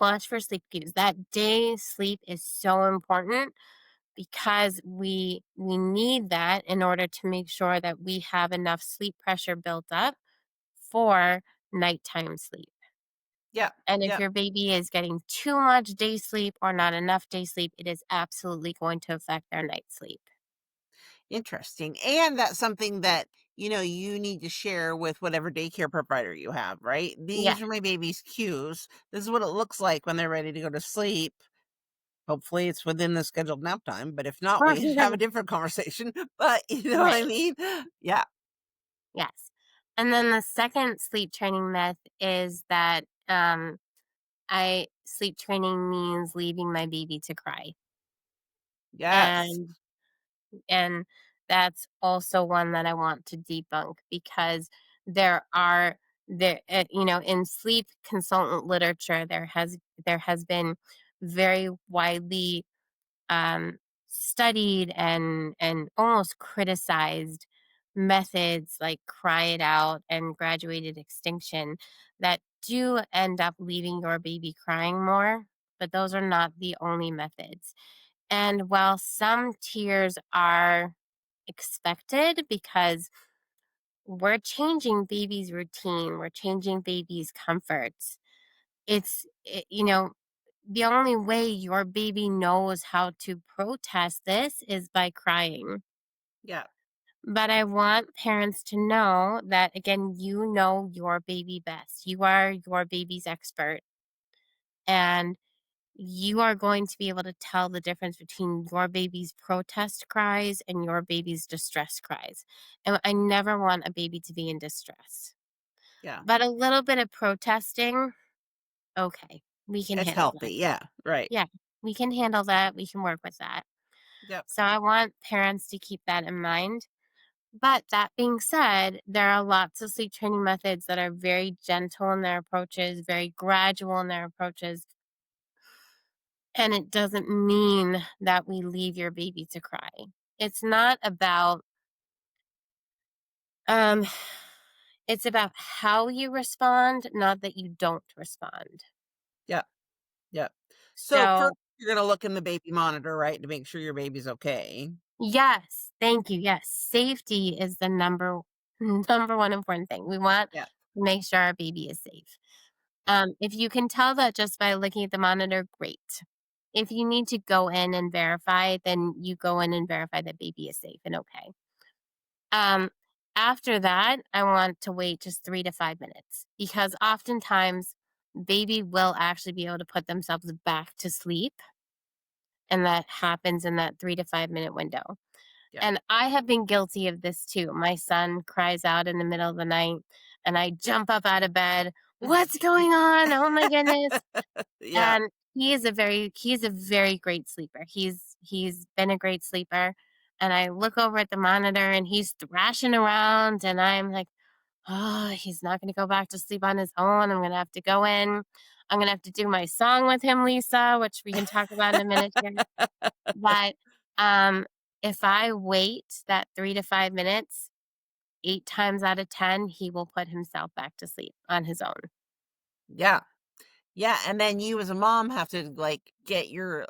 watch for sleep cues. That day sleep is so important because we need that in order to make sure that we have enough sleep pressure built up for nighttime sleep. yeah, And if yeah. your baby is getting too much day sleep or not enough day sleep, it is absolutely going to affect their night sleep. Interesting. And that's something that, you need to share with whatever daycare provider you have, right? Yeah. These are my baby's cues. This is what it looks like when they're ready to go to sleep. Hopefully it's within the scheduled nap time, but if not, we have a different conversation. But you know what I Right. mean? Yeah. Yes. And then the second sleep training myth is that I sleep training means leaving my baby to cry. Yes. And And that's also one that I want to debunk because in sleep consultant literature there has been very widely um, studied and almost criticized methods like cry it out and graduated extinction that do end up leaving your baby crying more, but those are not the only methods. And while some tears are expected because we're changing baby's routine, we're changing baby's comforts, the only way your baby knows how to protest this is by crying. Yeah. But I want parents to know that, again, you know your baby best. You are your baby's expert. And you are going to be able to tell the difference between your baby's protest cries and your baby's distress cries. And I never want a baby to be in distress. Yeah. But a little bit of protesting, okay, we can It's handle that. healthy. Yeah. Right. Yeah, we can handle that. We can work with that. Yep. So I want parents to keep that in mind. But that being said, there are lots of sleep training methods that are very gentle in their approaches, very gradual in their approaches. And it doesn't mean that we leave your baby to cry. It's not about um it's about how you respond, not that you don't respond. Yep. Yep. So first So, you're gonna look in the baby monitor, right, to make sure your baby's okay. yes, thank you. Yes, safety is the number number one important thing. We want Yeah. to make sure our baby is safe. If you can tell that just by looking at the monitor, great. If you need to go in and verify, then you go in and verify that baby is safe and okay. Um, After that, I want to wait just 3 to 5 minutes because oftentimes baby will actually be able to put themselves back to sleep. And that happens in that 3 to 5 minute window. Yeah. And I have been guilty of this too. My son cries out in the middle of the night and I jump up out of bed. What's going on? Oh my goodness. Yeah. And he's a very great sleeper. He's been a great sleeper. And I look over at the monitor and he's thrashing around and I'm like, oh, he's not gonna go back to sleep on his own. I'm gonna have to go in. I'm gonna have to do my song with him, Lisa, which we can talk about in a minute here. But if I wait that 3 to 5 minutes, 8 times out of 10, he will put himself back to sleep on his own. Yeah. Yeah, and then you as a mom have to, like, get your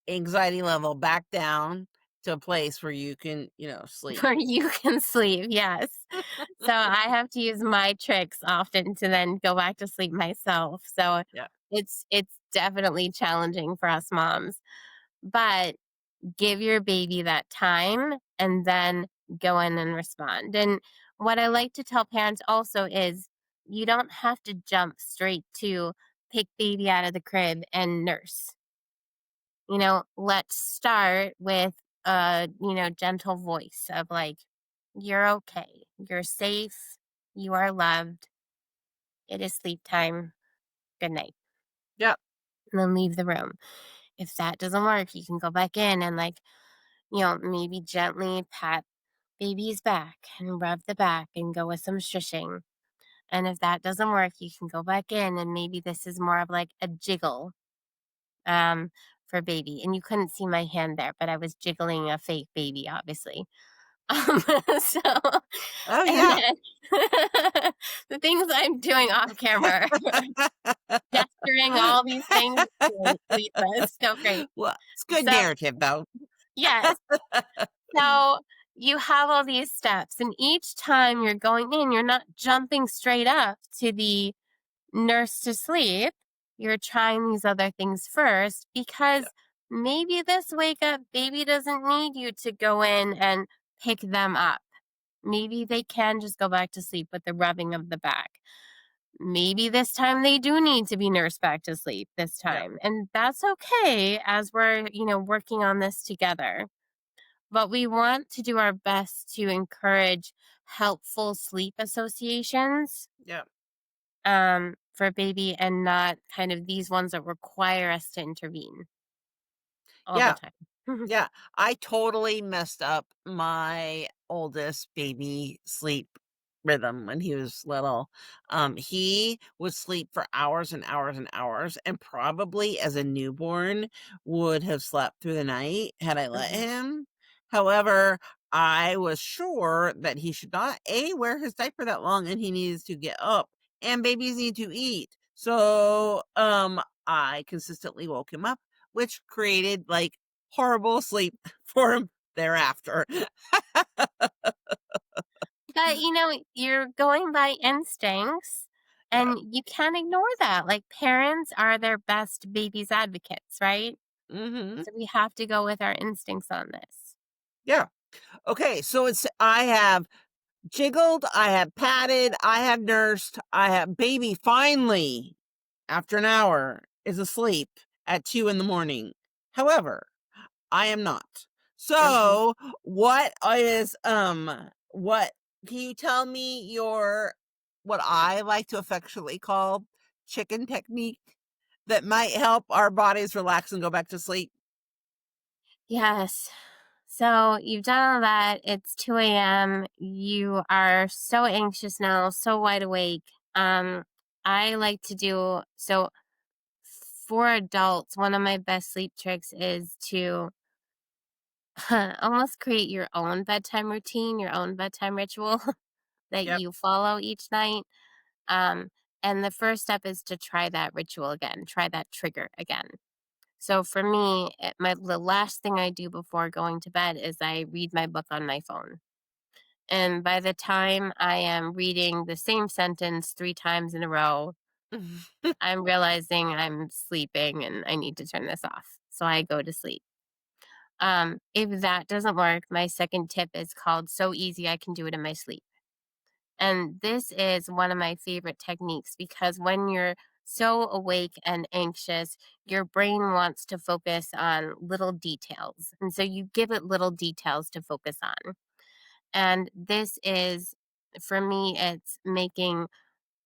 anxiety level back down to a place where you can, sleep. Where you can sleep, yes. So I have to use my tricks often to then go back to sleep myself. So Yeah. it's definitely challenging for us moms. But give your baby that time and then go in and respond. And what I like to tell parents also is you don't have to jump straight to pick baby out of the crib and nurse. Let's start with a, gentle voice of like, you're okay. You're safe. You are loved. It is sleep time. Good night. Yeah. And then leave the room. If that doesn't work, you can go back in and like, maybe gently pat baby's back and rub the back and go with some shushing. And if that doesn't work, you can go back in and maybe this is more of like a jiggle um for baby. And you couldn't see my hand there, but I was jiggling a fake baby, obviously. Um, so Oh, and yeah. then the things I'm doing off camera, gesturing all these things, great, Lisa, it's so great. Well, it's good So narrative, though. yes. So you have all these steps, and each time you're going in, you're not jumping straight up to the nurse to sleep. You're trying these other things first Yeah. because maybe this wake up baby doesn't need you to go in and pick them up. Maybe they can just go back to sleep with the rubbing of the back. Maybe this time they do need to be nursed back to sleep this Yeah. time. And that's okay as we're, working on this together. But we want to do our best to encourage helpful sleep associations Yeah. for baby and not kind of these ones that require us to intervene all the Yeah. time. Yeah, I totally messed up my oldest baby sleep rhythm when he was little. He would sleep for hours and hours and hours, and probably as a newborn would have slept through the night had I let Mhm. him. However, I was sure that he should not A, wear his diaper that long and he needs to get up and babies need to eat. So, I consistently woke him up, which created like horrible sleep for him thereafter. But you're going by instincts Yeah. and you can't ignore that. Like parents are their best baby's advocates, right? Mhm. So we have to go with our instincts on this. Yeah. Okay, so I have jiggled, I have patted, I have nursed, I have baby finally, after an hour, is asleep at 2 in the morning. However, I am not. Mhm. So, what can you tell me what I like to affectionately call chicken technique that might help our bodies relax and go back to sleep? Yes. So you've done all that. It's 2 a.m. You are so anxious now, so wide awake. I like to do so for adults. One of my best sleep tricks is to almost create your own bedtime routine, your own bedtime ritual that Yep, you follow each night. Um, and the first step is to try that ritual again, try that trigger again. So for me, the last thing I do before going to bed is I read my book on my phone. And by the time I am reading the same sentence 3 times in a row, I'm realizing I'm sleeping and I need to turn this off. So I go to sleep. If that doesn't work, my second tip is called So Easy I Can Do It in My Sleep. And this is one of my favorite techniques because when you're so awake and anxious, your brain wants to focus on little details. And so you give it little details to focus on. And this is, for me, it's making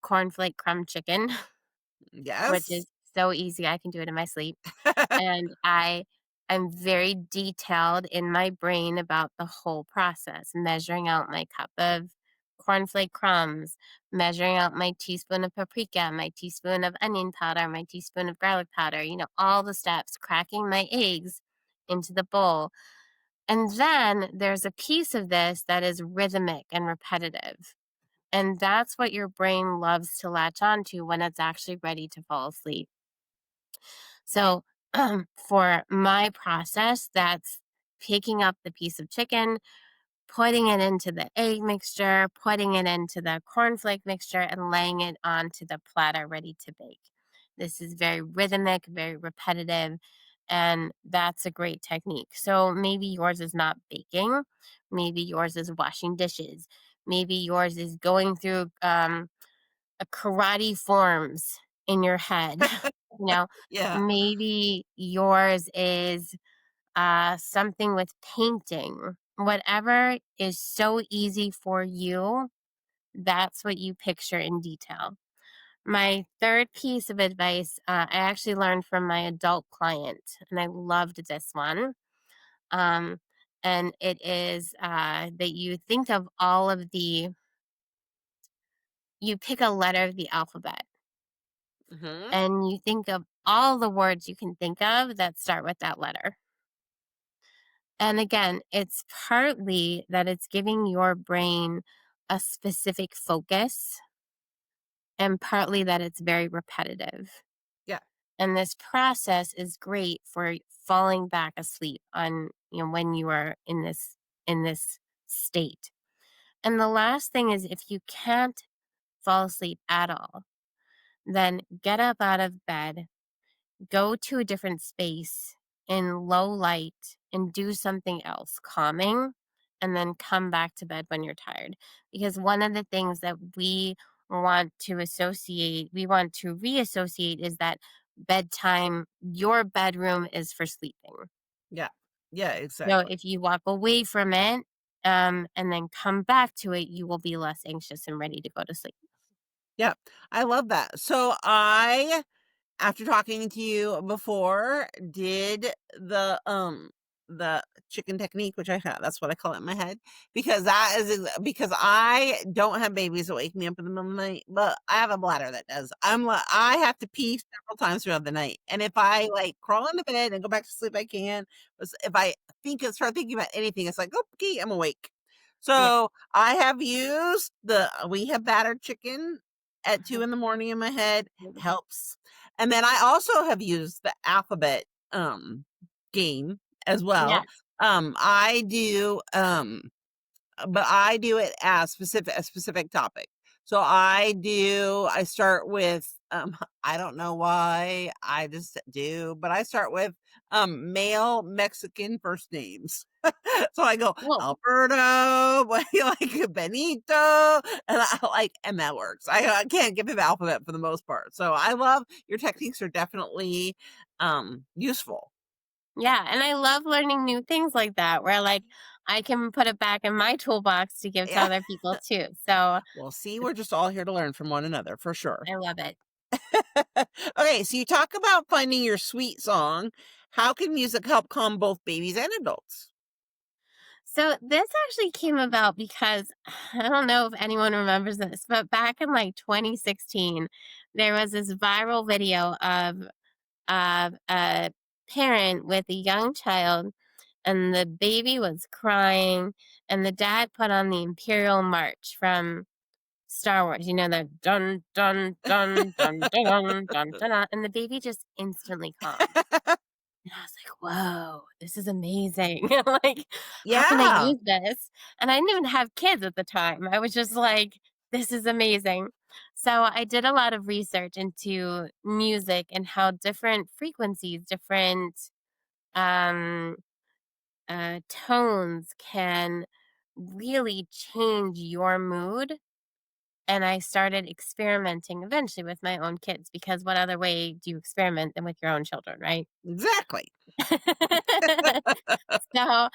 cornflake crumb chicken, which Yes. is so easy. I can do it in my sleep. And I'm very detailed in my brain about the whole process, measuring out my cup of cornflake crumbs, measuring out my teaspoon of paprika, my teaspoon of onion powder, my teaspoon of garlic powder, all the steps, cracking my eggs into the bowl. And then there's a piece of this that is rhythmic and repetitive. And that's what your brain loves to latch onto when it's actually ready to fall asleep. So, for my process, that's picking up the piece of chicken, putting it into the egg mixture, putting it into the cornflake mixture, and laying it onto the platter ready to bake. This is very rhythmic, very repetitive, and that's a great technique. So, maybe yours is not baking, maybe yours is washing dishes, maybe yours is going through a karate forms in your head. you know, Yeah. maybe yours is something with painting. Whatever is so easy for you, that's what you picture in detail. My third piece of advice I actually learned from my adult client, and I loved this one. Um, and it is that you think of you pick a letter of the alphabet Mhm. and you think of all the words you can think of that start with that letter. And again, it's partly that it's giving your brain a specific focus, and partly that it's very repetitive. Yeah. And this process is great for falling back asleep on, when you are in this state. And the last thing is if you can't fall asleep at all, then get up out of bed, go to a different space in low light and do something else calming, and then come back to bed when you're tired. Because one of the things that we want to reassociate is that bedtime, your bedroom is for sleeping. Yeah. Yeah, So exactly. if you walk away from it, and then come back to it, you will be less anxious and ready to go to sleep. Yeah. I love that. So after talking to you before, did the chicken technique, which I have, that's what I call it in my head, because that is because I don't have babies that wake me up in the middle of the night, but I have a bladder that does. I have to pee several times throughout the night, and if I like crawl into bed and go back to sleep, I can. But if I start thinking about anything, it's like, okay, I'm awake. Yeah. So I have used we have battered chicken at 2 in the morning in my head helps. And then I also have used the alphabet, game as Yeah. well. I do, but I do it as a specific topic. So I start with, I don't know why, I just do, but I start with, male Mexican first names. So I go Well, Alberto, like Benito, and and that works. I can't give him alphabet for the most part. So I love your techniques are definitely, useful. yeah, and I love learning new things like that where, like, I can put it back in my toolbox to give to Yeah. other people too, so Well, see, we're just all here to learn from one another for sure. I love it. Okay, so you talk about finding your sweet song. How can music help calm both babies and adults? So, this actually came about because I don't know if anyone remembers this, but back in, like, 2016, there was this viral video of a parent with a young child, and the baby was crying, and the dad put on the Imperial March from Star Wars, the dun dun dun dun dun dun dun dun, dun, and the baby just instantly calmed. And I was like, "Whoa, this is amazing." Like, how can I Yeah. use this? And I didn't even have kids at the time. I was just like, "This is amazing." So I did a lot of research into music and how different frequencies, different um, tones can really change your mood. And I started experimenting eventually with my own kids because what other way do you experiment than with your own children, right? Exactly. So,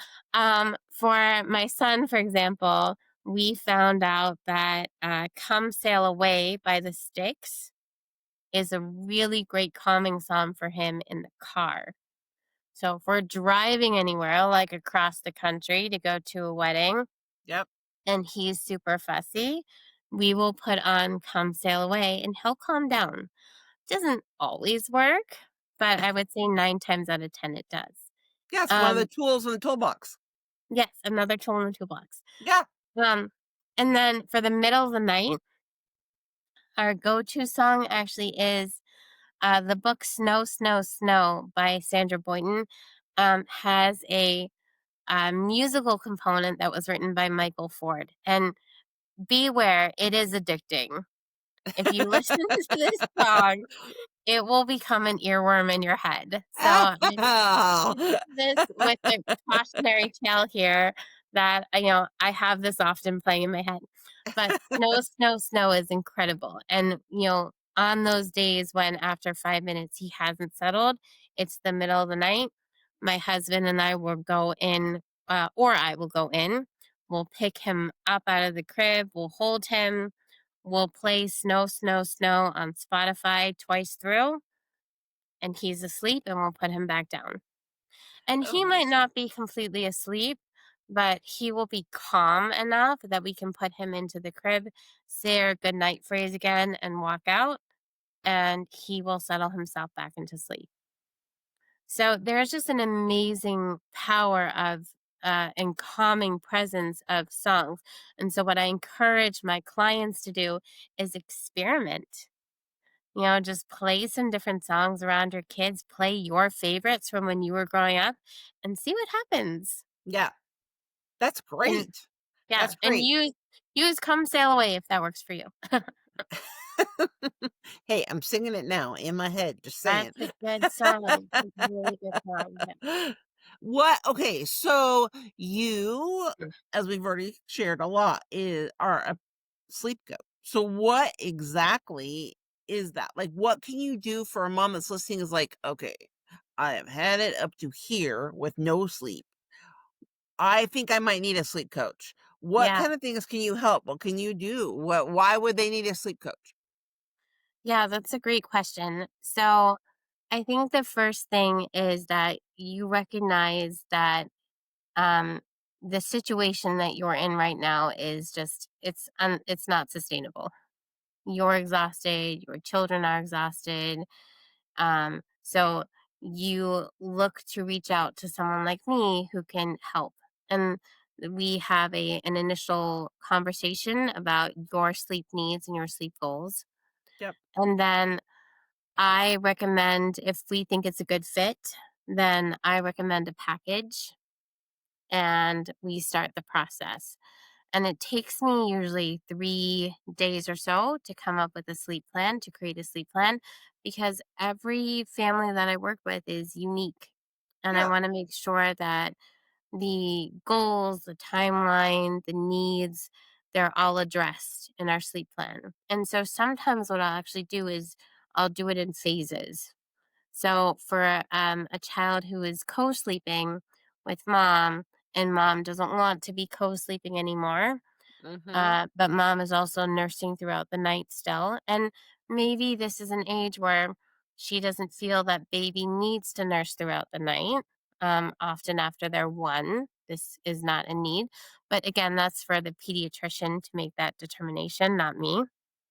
for my son, for example, we found out that Come Sail Away by the Sticks is a really great calming song for him in the car. So if we're driving anywhere, like across the country to go to a wedding, Yep. and he's super fussy, we will put on Come Sail Away and he'll calm down. Doesn't always work, but I would say 9 times out of 10 it does. Yes, one of the Um, tools in the toolbox. yes, another tool in the toolbox. Yeah. Um, and then for the middle of the night, our go-to song actually is the book Snow, Snow, Snow by Sandra Boynton. Has a musical component that was written by Michael Ford. And beware, it is addicting. If you listen to this song, it will become an earworm in your head. So I Oh. use this with a cautionary tale here that I have this often playing in my head. But Snow, Snow, Snow is incredible. And on those days when after 5 minutes he hasn't settled, it's the middle of the night. My husband and I will go in, or I will go in. We'll pick him up out of the crib. We'll hold him. We'll play Snow, Snow, Snow on Spotify twice through, and he's asleep, and we'll put him back down. And Oh, he might nice. not be completely asleep, but he will be calm enough that we can put him into the crib, say our good night phrase again, and walk out, and he will settle himself back into sleep. So there's just an amazing power of and calming presence of songs. And so what I encourage my clients to do is experiment. Just play some different songs around your kids, play your favorites from when you were growing up and see what happens. Yeah, that's And great. yeah, That's and great. use Come Sail Away if that works for you. Hey, I'm singing it now in my head, just saying. That's a good song. It's a really good song. Yeah. What okay, so you, as we've already shared a lot, are a sleep coach. So what exactly is that? Like, what can you do for a mom that's listening is like, "Okay, I have had it up to here with no sleep. I think I might need a sleep coach." What Yeah. kind of things can you help? What can you do? Why would they need a sleep coach? Yeah, that's a great question. So I think the first thing is that you recognize that um, the situation that you're in right now is just it's not sustainable. You're exhausted, your children are exhausted. So you look to reach out to someone like me who can help. And we have an initial conversation about your sleep needs and your sleep goals. Yep. And then I recommend, if we think it's a good fit, then I recommend a package and we start the process. And it takes me usually 3 days or so to come up with a sleep plan, to create a sleep plan, because every family that I work with is unique. And I Yeah. want to make sure that the goals, the timeline, the needs, they're all addressed in our sleep plan. And so sometimes what I'll actually do is I'll do it in phases. So for a child who is co-sleeping with mom and mom doesn't want to be co-sleeping anymore, Mhm. but mom is also nursing throughout the night still. And maybe this is an age where she doesn't feel that baby needs to nurse throughout the night. Often after they're one, this is not a need. But again, that's for the pediatrician to make that determination, not me.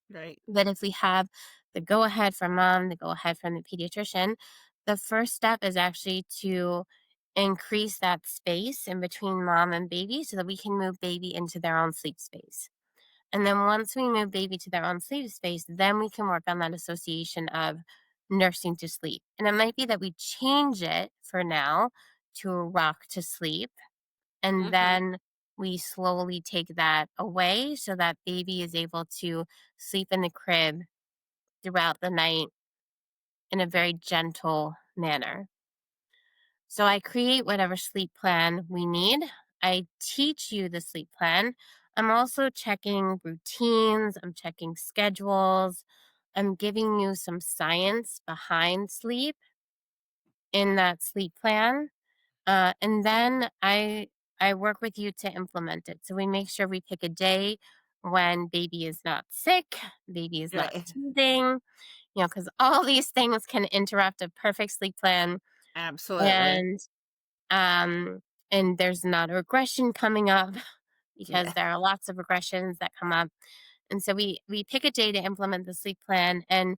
Right. But if we have the go ahead from mom, the go ahead from the pediatrician, the first step is actually to increase that space in between mom and baby so that we can move baby into their own sleep space. And then once we move baby to their own sleep space, then we can work on that association of nursing to sleep. And it might be that we change it for now to rock to sleep. And Mhm. then we slowly take that away so that baby is able to sleep in the crib throughout the night in a very gentle manner. So I create whatever sleep plan we need. I teach you the sleep plan. I'm also checking routines, I'm checking schedules, I'm giving you some science behind sleep in that sleep plan. And then I work with you to implement it. So we make sure we pick a day when baby is not sick, baby is not Right. teething, because all these things can interrupt a perfect sleep plan. Absolutely. And um, and there's not a regression coming up because Yeah. there are lots of regressions that come up. And so we pick a day to implement the sleep plan, and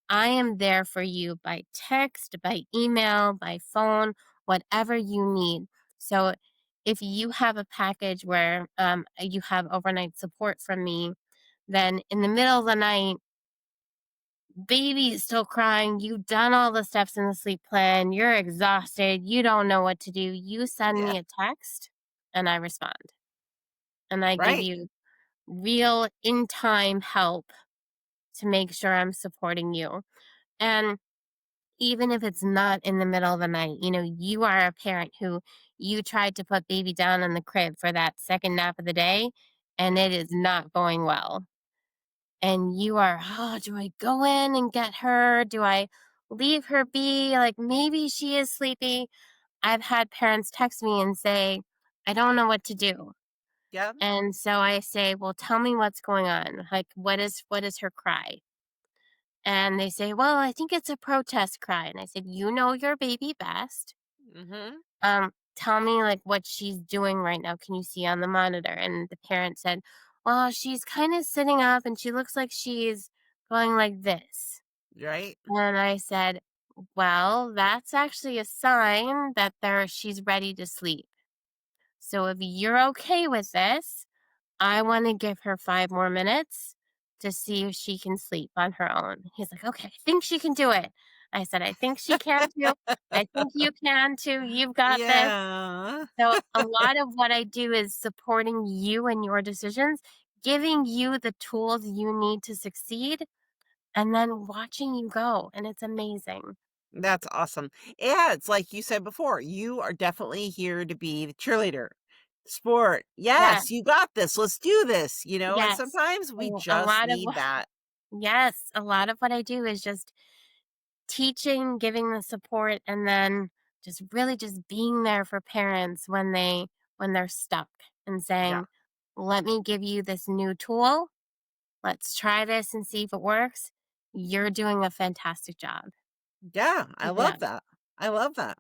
I am there for you by text, by email, by phone, whatever you need. So if you have a package where you have overnight support from me, then in the middle of the night, baby is still crying, you've done all the steps in the sleep plan, you're exhausted, you don't know what to do, you send Yeah. me a text and I respond. And I give Right. you real in time help to make sure I'm supporting you. And even if it's not in the middle of the night, you are a parent who you tried to put baby down in the crib for that second nap of the day and Yeah. it is not going well. And you are, oh, do I go in and get her? Do I leave her be? Like maybe she is sleepy. I've had parents text me and say, I don't know what to do. Yeah. And so I say, well, tell me what's going on. Like, what is her cry? And they say, well, I think it's a protest cry. And I said, you know your baby best. Mhm. Tell me like what she's doing right now. Can you see on the monitor? And the parent said, well, she's kind of sitting up and she looks like she's going like this. Right. And I said, well, that's actually a sign that she's ready to sleep. So if you're okay with this, I want to give her 5 more minutes to see if she can sleep on her own. He's like, okay, I think she can do it. I said, I think she can too. I think you can too. You've got this. Yeah. So a lot of what I do is supporting you and your decisions, giving you the tools you need to succeed, and then watching you go. And it's amazing. That's awesome. Yeah, it's like you said before, you are definitely here to be the cheerleader. Sport. Yeah. Yes, you got this. Let's do this, and Yes. sometimes we A just lot of need that. yes, a lot of what I do is just teaching, giving the support, and then just really just being there for parents when they're stuck and Yeah. saying, "Let me give you this new tool. Let's try this and see if it works." You're doing a fantastic job. Yeah, I Keep it love up. that. I love that.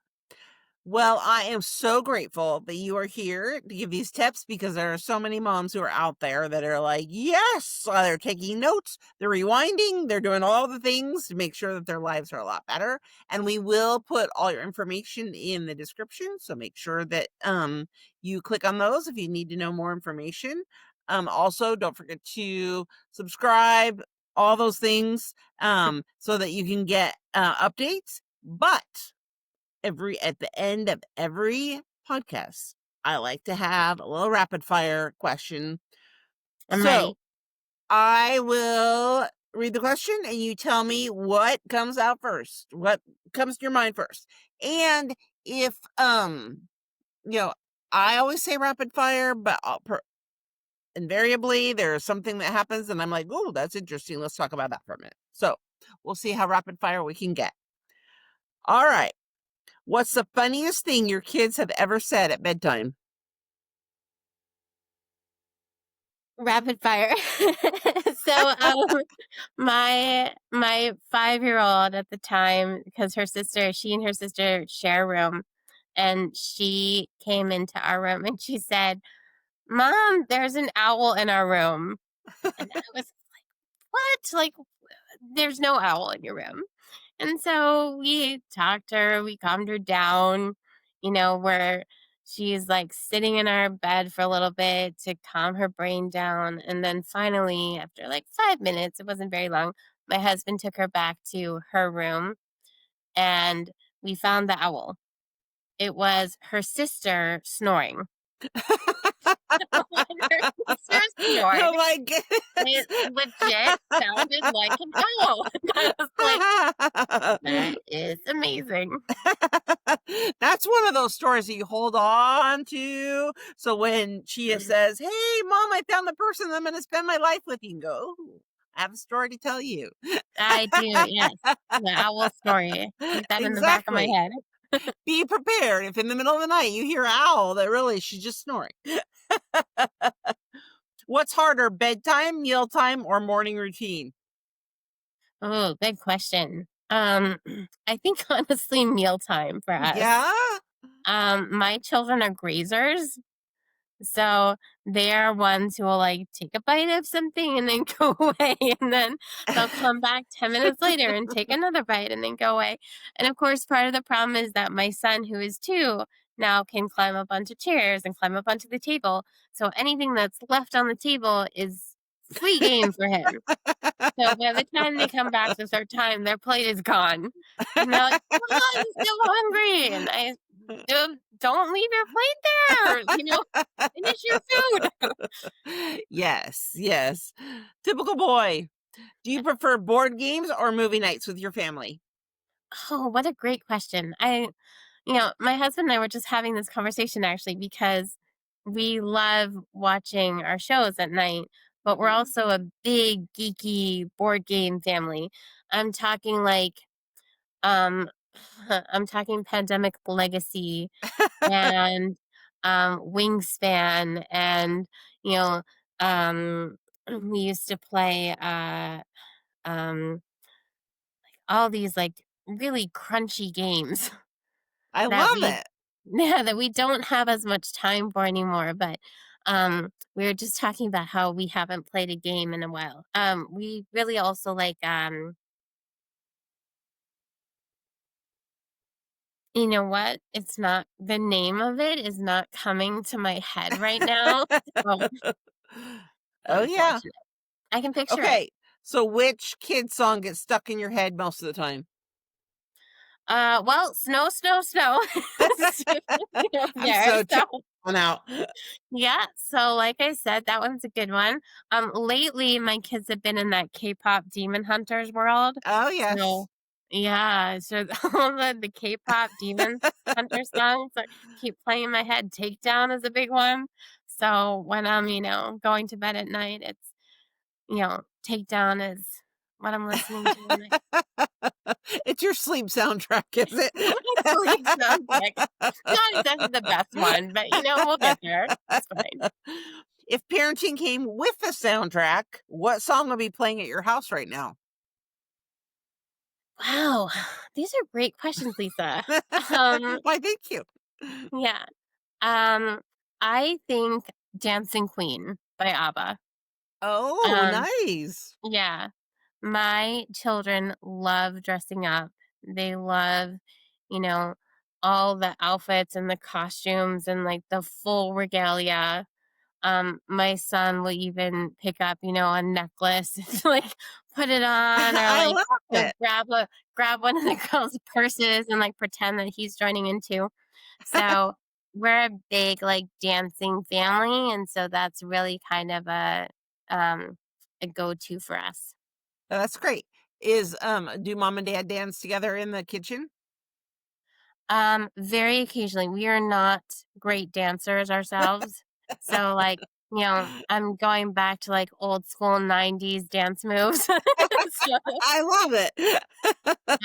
Well, I am so grateful that you are here to give these tips because there are so many moms who are out there that are like, yes, they're taking notes, they're rewinding, they're doing all the things to make sure that their lives are a lot better. And we will put all your information in the description. So make sure that you click on those if you need to know more information. Also, don't forget to subscribe, all those things, so that you can get updates. But at the end of every podcast, I like to have a little rapid fire question. I'm So ready. I will read the question and you tell me what comes out first, what comes to your mind first. And if you know, I always say rapid fire, but invariably there's something that happens and I'm like, oh, that's interesting. Let's talk about that for a minute. So we'll see how rapid fire we can get. All right. What's the funniest thing your kids have ever said at bedtime? Rapid fire. So, my 5-year-old at the time, because she and her sister share a room, and she came into our room and she said, "Mom, there's an owl in our room." And I was, "What? Like, there's no owl in your room." And so we talked to her, we calmed her down, where she's like sitting in our bed for a little bit to calm her brain down. And then finally, after like 5 minutes, it wasn't very long, my husband took her back to her room and we found the owl. It was her sister snoring. Sister snored. Oh my It goodness. legit sounded like an owl. I was like, "That is amazing." That's one of those stories that you hold on to, so when Chia says, "Hey, mom, I found the person I'm gonna spend my life with," you can go, "Ooh, I have a story to tell you." I do, yes. The owl story. Keep that in the back of my Exactly. head. Be prepared if in the middle of the night you hear owl that really she's just snoring. What's harder, bedtime, mealtime, or morning routine? Oh, good question. I think honestly mealtime for us. Yeah? My children are grazers, so they're ones who will like take a bite of something and then go away, and then they'll come back 10 minutes later and take another bite and then go away. And of course, part of the problem is that my son, who is 2, now can climb up onto chairs and climb up onto the table. So anything that's left on the table is free game for him. So by the time they come back the 3rd time, their plate is gone. And they're like, "Oh, I'm still hungry." And I, Don't leave your plate there. Finish your food." Yes, yes. Typical boy. Do you prefer board games or movie nights with your family? Oh, what a great question. My husband and I were just having this conversation actually because we love watching our shows at night, but we're Mhm. also a big geeky board game family. I'm talking like, um, I'm talking Pandemic Legacy and Wingspan, and you know um we used to play um all these like really crunchy games I that love we it. yeah, that we don't have as much time for anymore. But we were just talking about how we haven't played a game in a while. We really also like, you know what, it's not, the name of it is not coming to my head right now. So Oh, yeah. unfortunate. I can picture it. Okay. So which kid song gets stuck in your head most of the time? Well, snow, snow, snow. Up I'm there. so checked So one out. yeah. So like I said, that one's a good one. Lately my kids have been in that K-pop Demon Hunters world. Oh, So yes. yeah, so all the K-pop Demon Hunter songs that keep playing in my head. Takedown is a big one. So when I'm, going to bed at night, Takedown is what I'm listening to at night. It's your sleep soundtrack, is it? My sleep soundtrack. Not exactly the best one, but we'll get there. It's fine. If parenting came with a soundtrack, what song would be playing at your house right now? Wow, these are great questions, Lisa. Um, Why, thank you. yeah. Um, I think Dancing Queen by ABBA. Oh, Um, nice. yeah. My children love dressing up. They love, you know, all the outfits and the costumes and like the full regalia. My son will even pick up, a necklace and like put it on, or I like love it. grab one of the girls' purses and like pretend that he's joining in too. So we're a big like dancing family, and so that's really kind of um a go-to for us. That's great. Do mom and dad dance together in the kitchen? Very occasionally. We are not great dancers ourselves. So like, I'm going back to like old school 90s dance moves. So, I love it.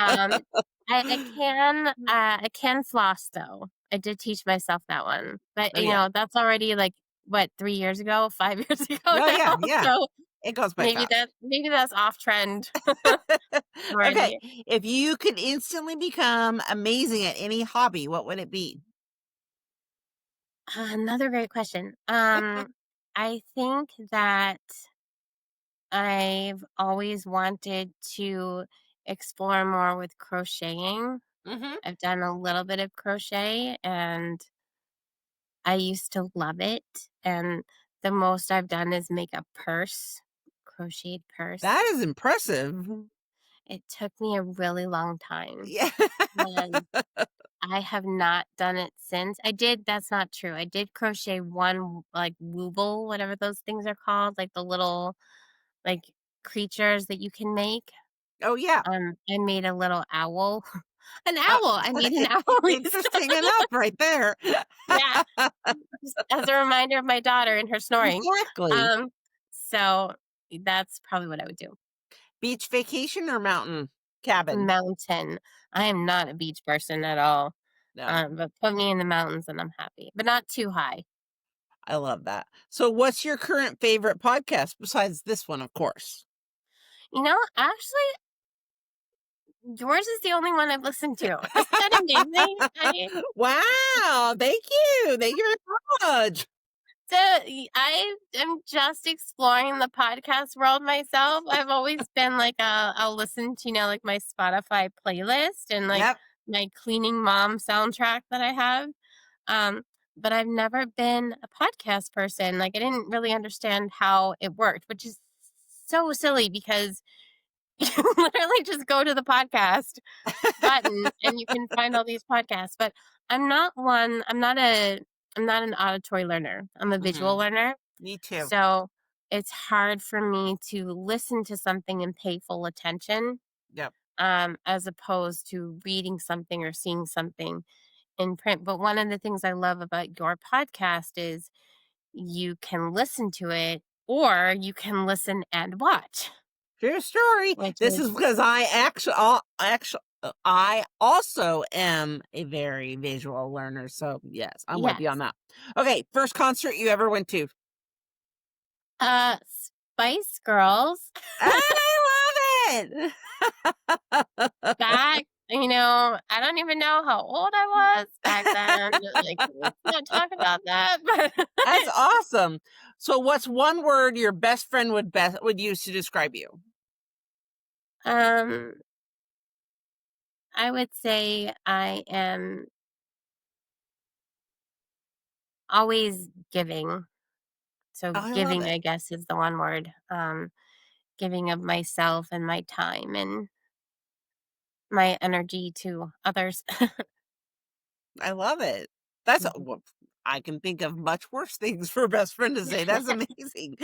um I can floss though. I did teach myself that one. But Oh, yeah. that's already like what, 3 years ago, 5 years ago Oh, yeah, now. yeah. So It goes by maybe fast. that's off trend Okay, already. if you could instantly become amazing at any hobby, what would it be? Another great question. I think that I've always wanted to explore more with crocheting. Mhm. I've done a little bit of crochet and I used to love it. And the most I've done is make a purse, crocheted purse. That is impressive. It took me a really long time. Yeah. I have not done it since. I did that's not true. I did crochet one, like, wooble, whatever those things are called, like, the little, like, creatures that you can make. Oh, yeah. I made a little owl. An Uh, owl! I made an owl. it's just hanging up right there. Yeah, just as a reminder of my daughter and her snoring. Exactly. Um, so that's probably what I would do. Beach vacation or mountain cabin? Mountain. I am not a beach person at all. No, But put me in the mountains and I'm happy, but not too high. I love that. So what's your current favorite podcast besides this one, of course? Actually, yours is the only one I've listened to. Isn't that amazing? Wow, thank you. Thank you very much. I am just exploring the podcast world myself. I've always been like I'll listen to, like my Spotify playlist and like Yep. my cleaning mom soundtrack that I have. Um, but I've never been a podcast person. Like I didn't really understand how it worked, which is so silly because you literally just go to the podcast button and you can find all these podcasts. But I'm not one, I'm not an auditory learner. I'm a visual Mhm. learner. Me too. So it's hard for me to listen to something and pay full attention, Yep. as opposed to reading something or seeing something in print. But one of the things I love about your podcast is you can listen to it or you can listen and watch, True story. which This is is, because I also am a very visual learner. So yes, I'm with you on yes. that. Okay, first concert you ever went to? Spice Girls. I love it. Back, I don't even know how old I was back then. Like, let's not talk about that. But That's awesome. So what's one word your best friend would use to describe you? um, I would say I am always giving. So I love giving, it. I guess, is the one word. Giving of myself and my time and my energy to others. I love it. That's Mhm. well, I can think of much worse things for a best friend to say. That's amazing.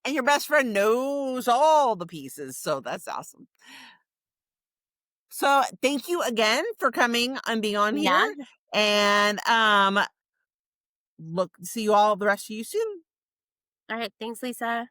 And your best friend knows all the pieces, so that's awesome. So, thank you again for coming and being on Yeah. here, and, look see you all the rest of you soon. All right. Thanks, Lisa.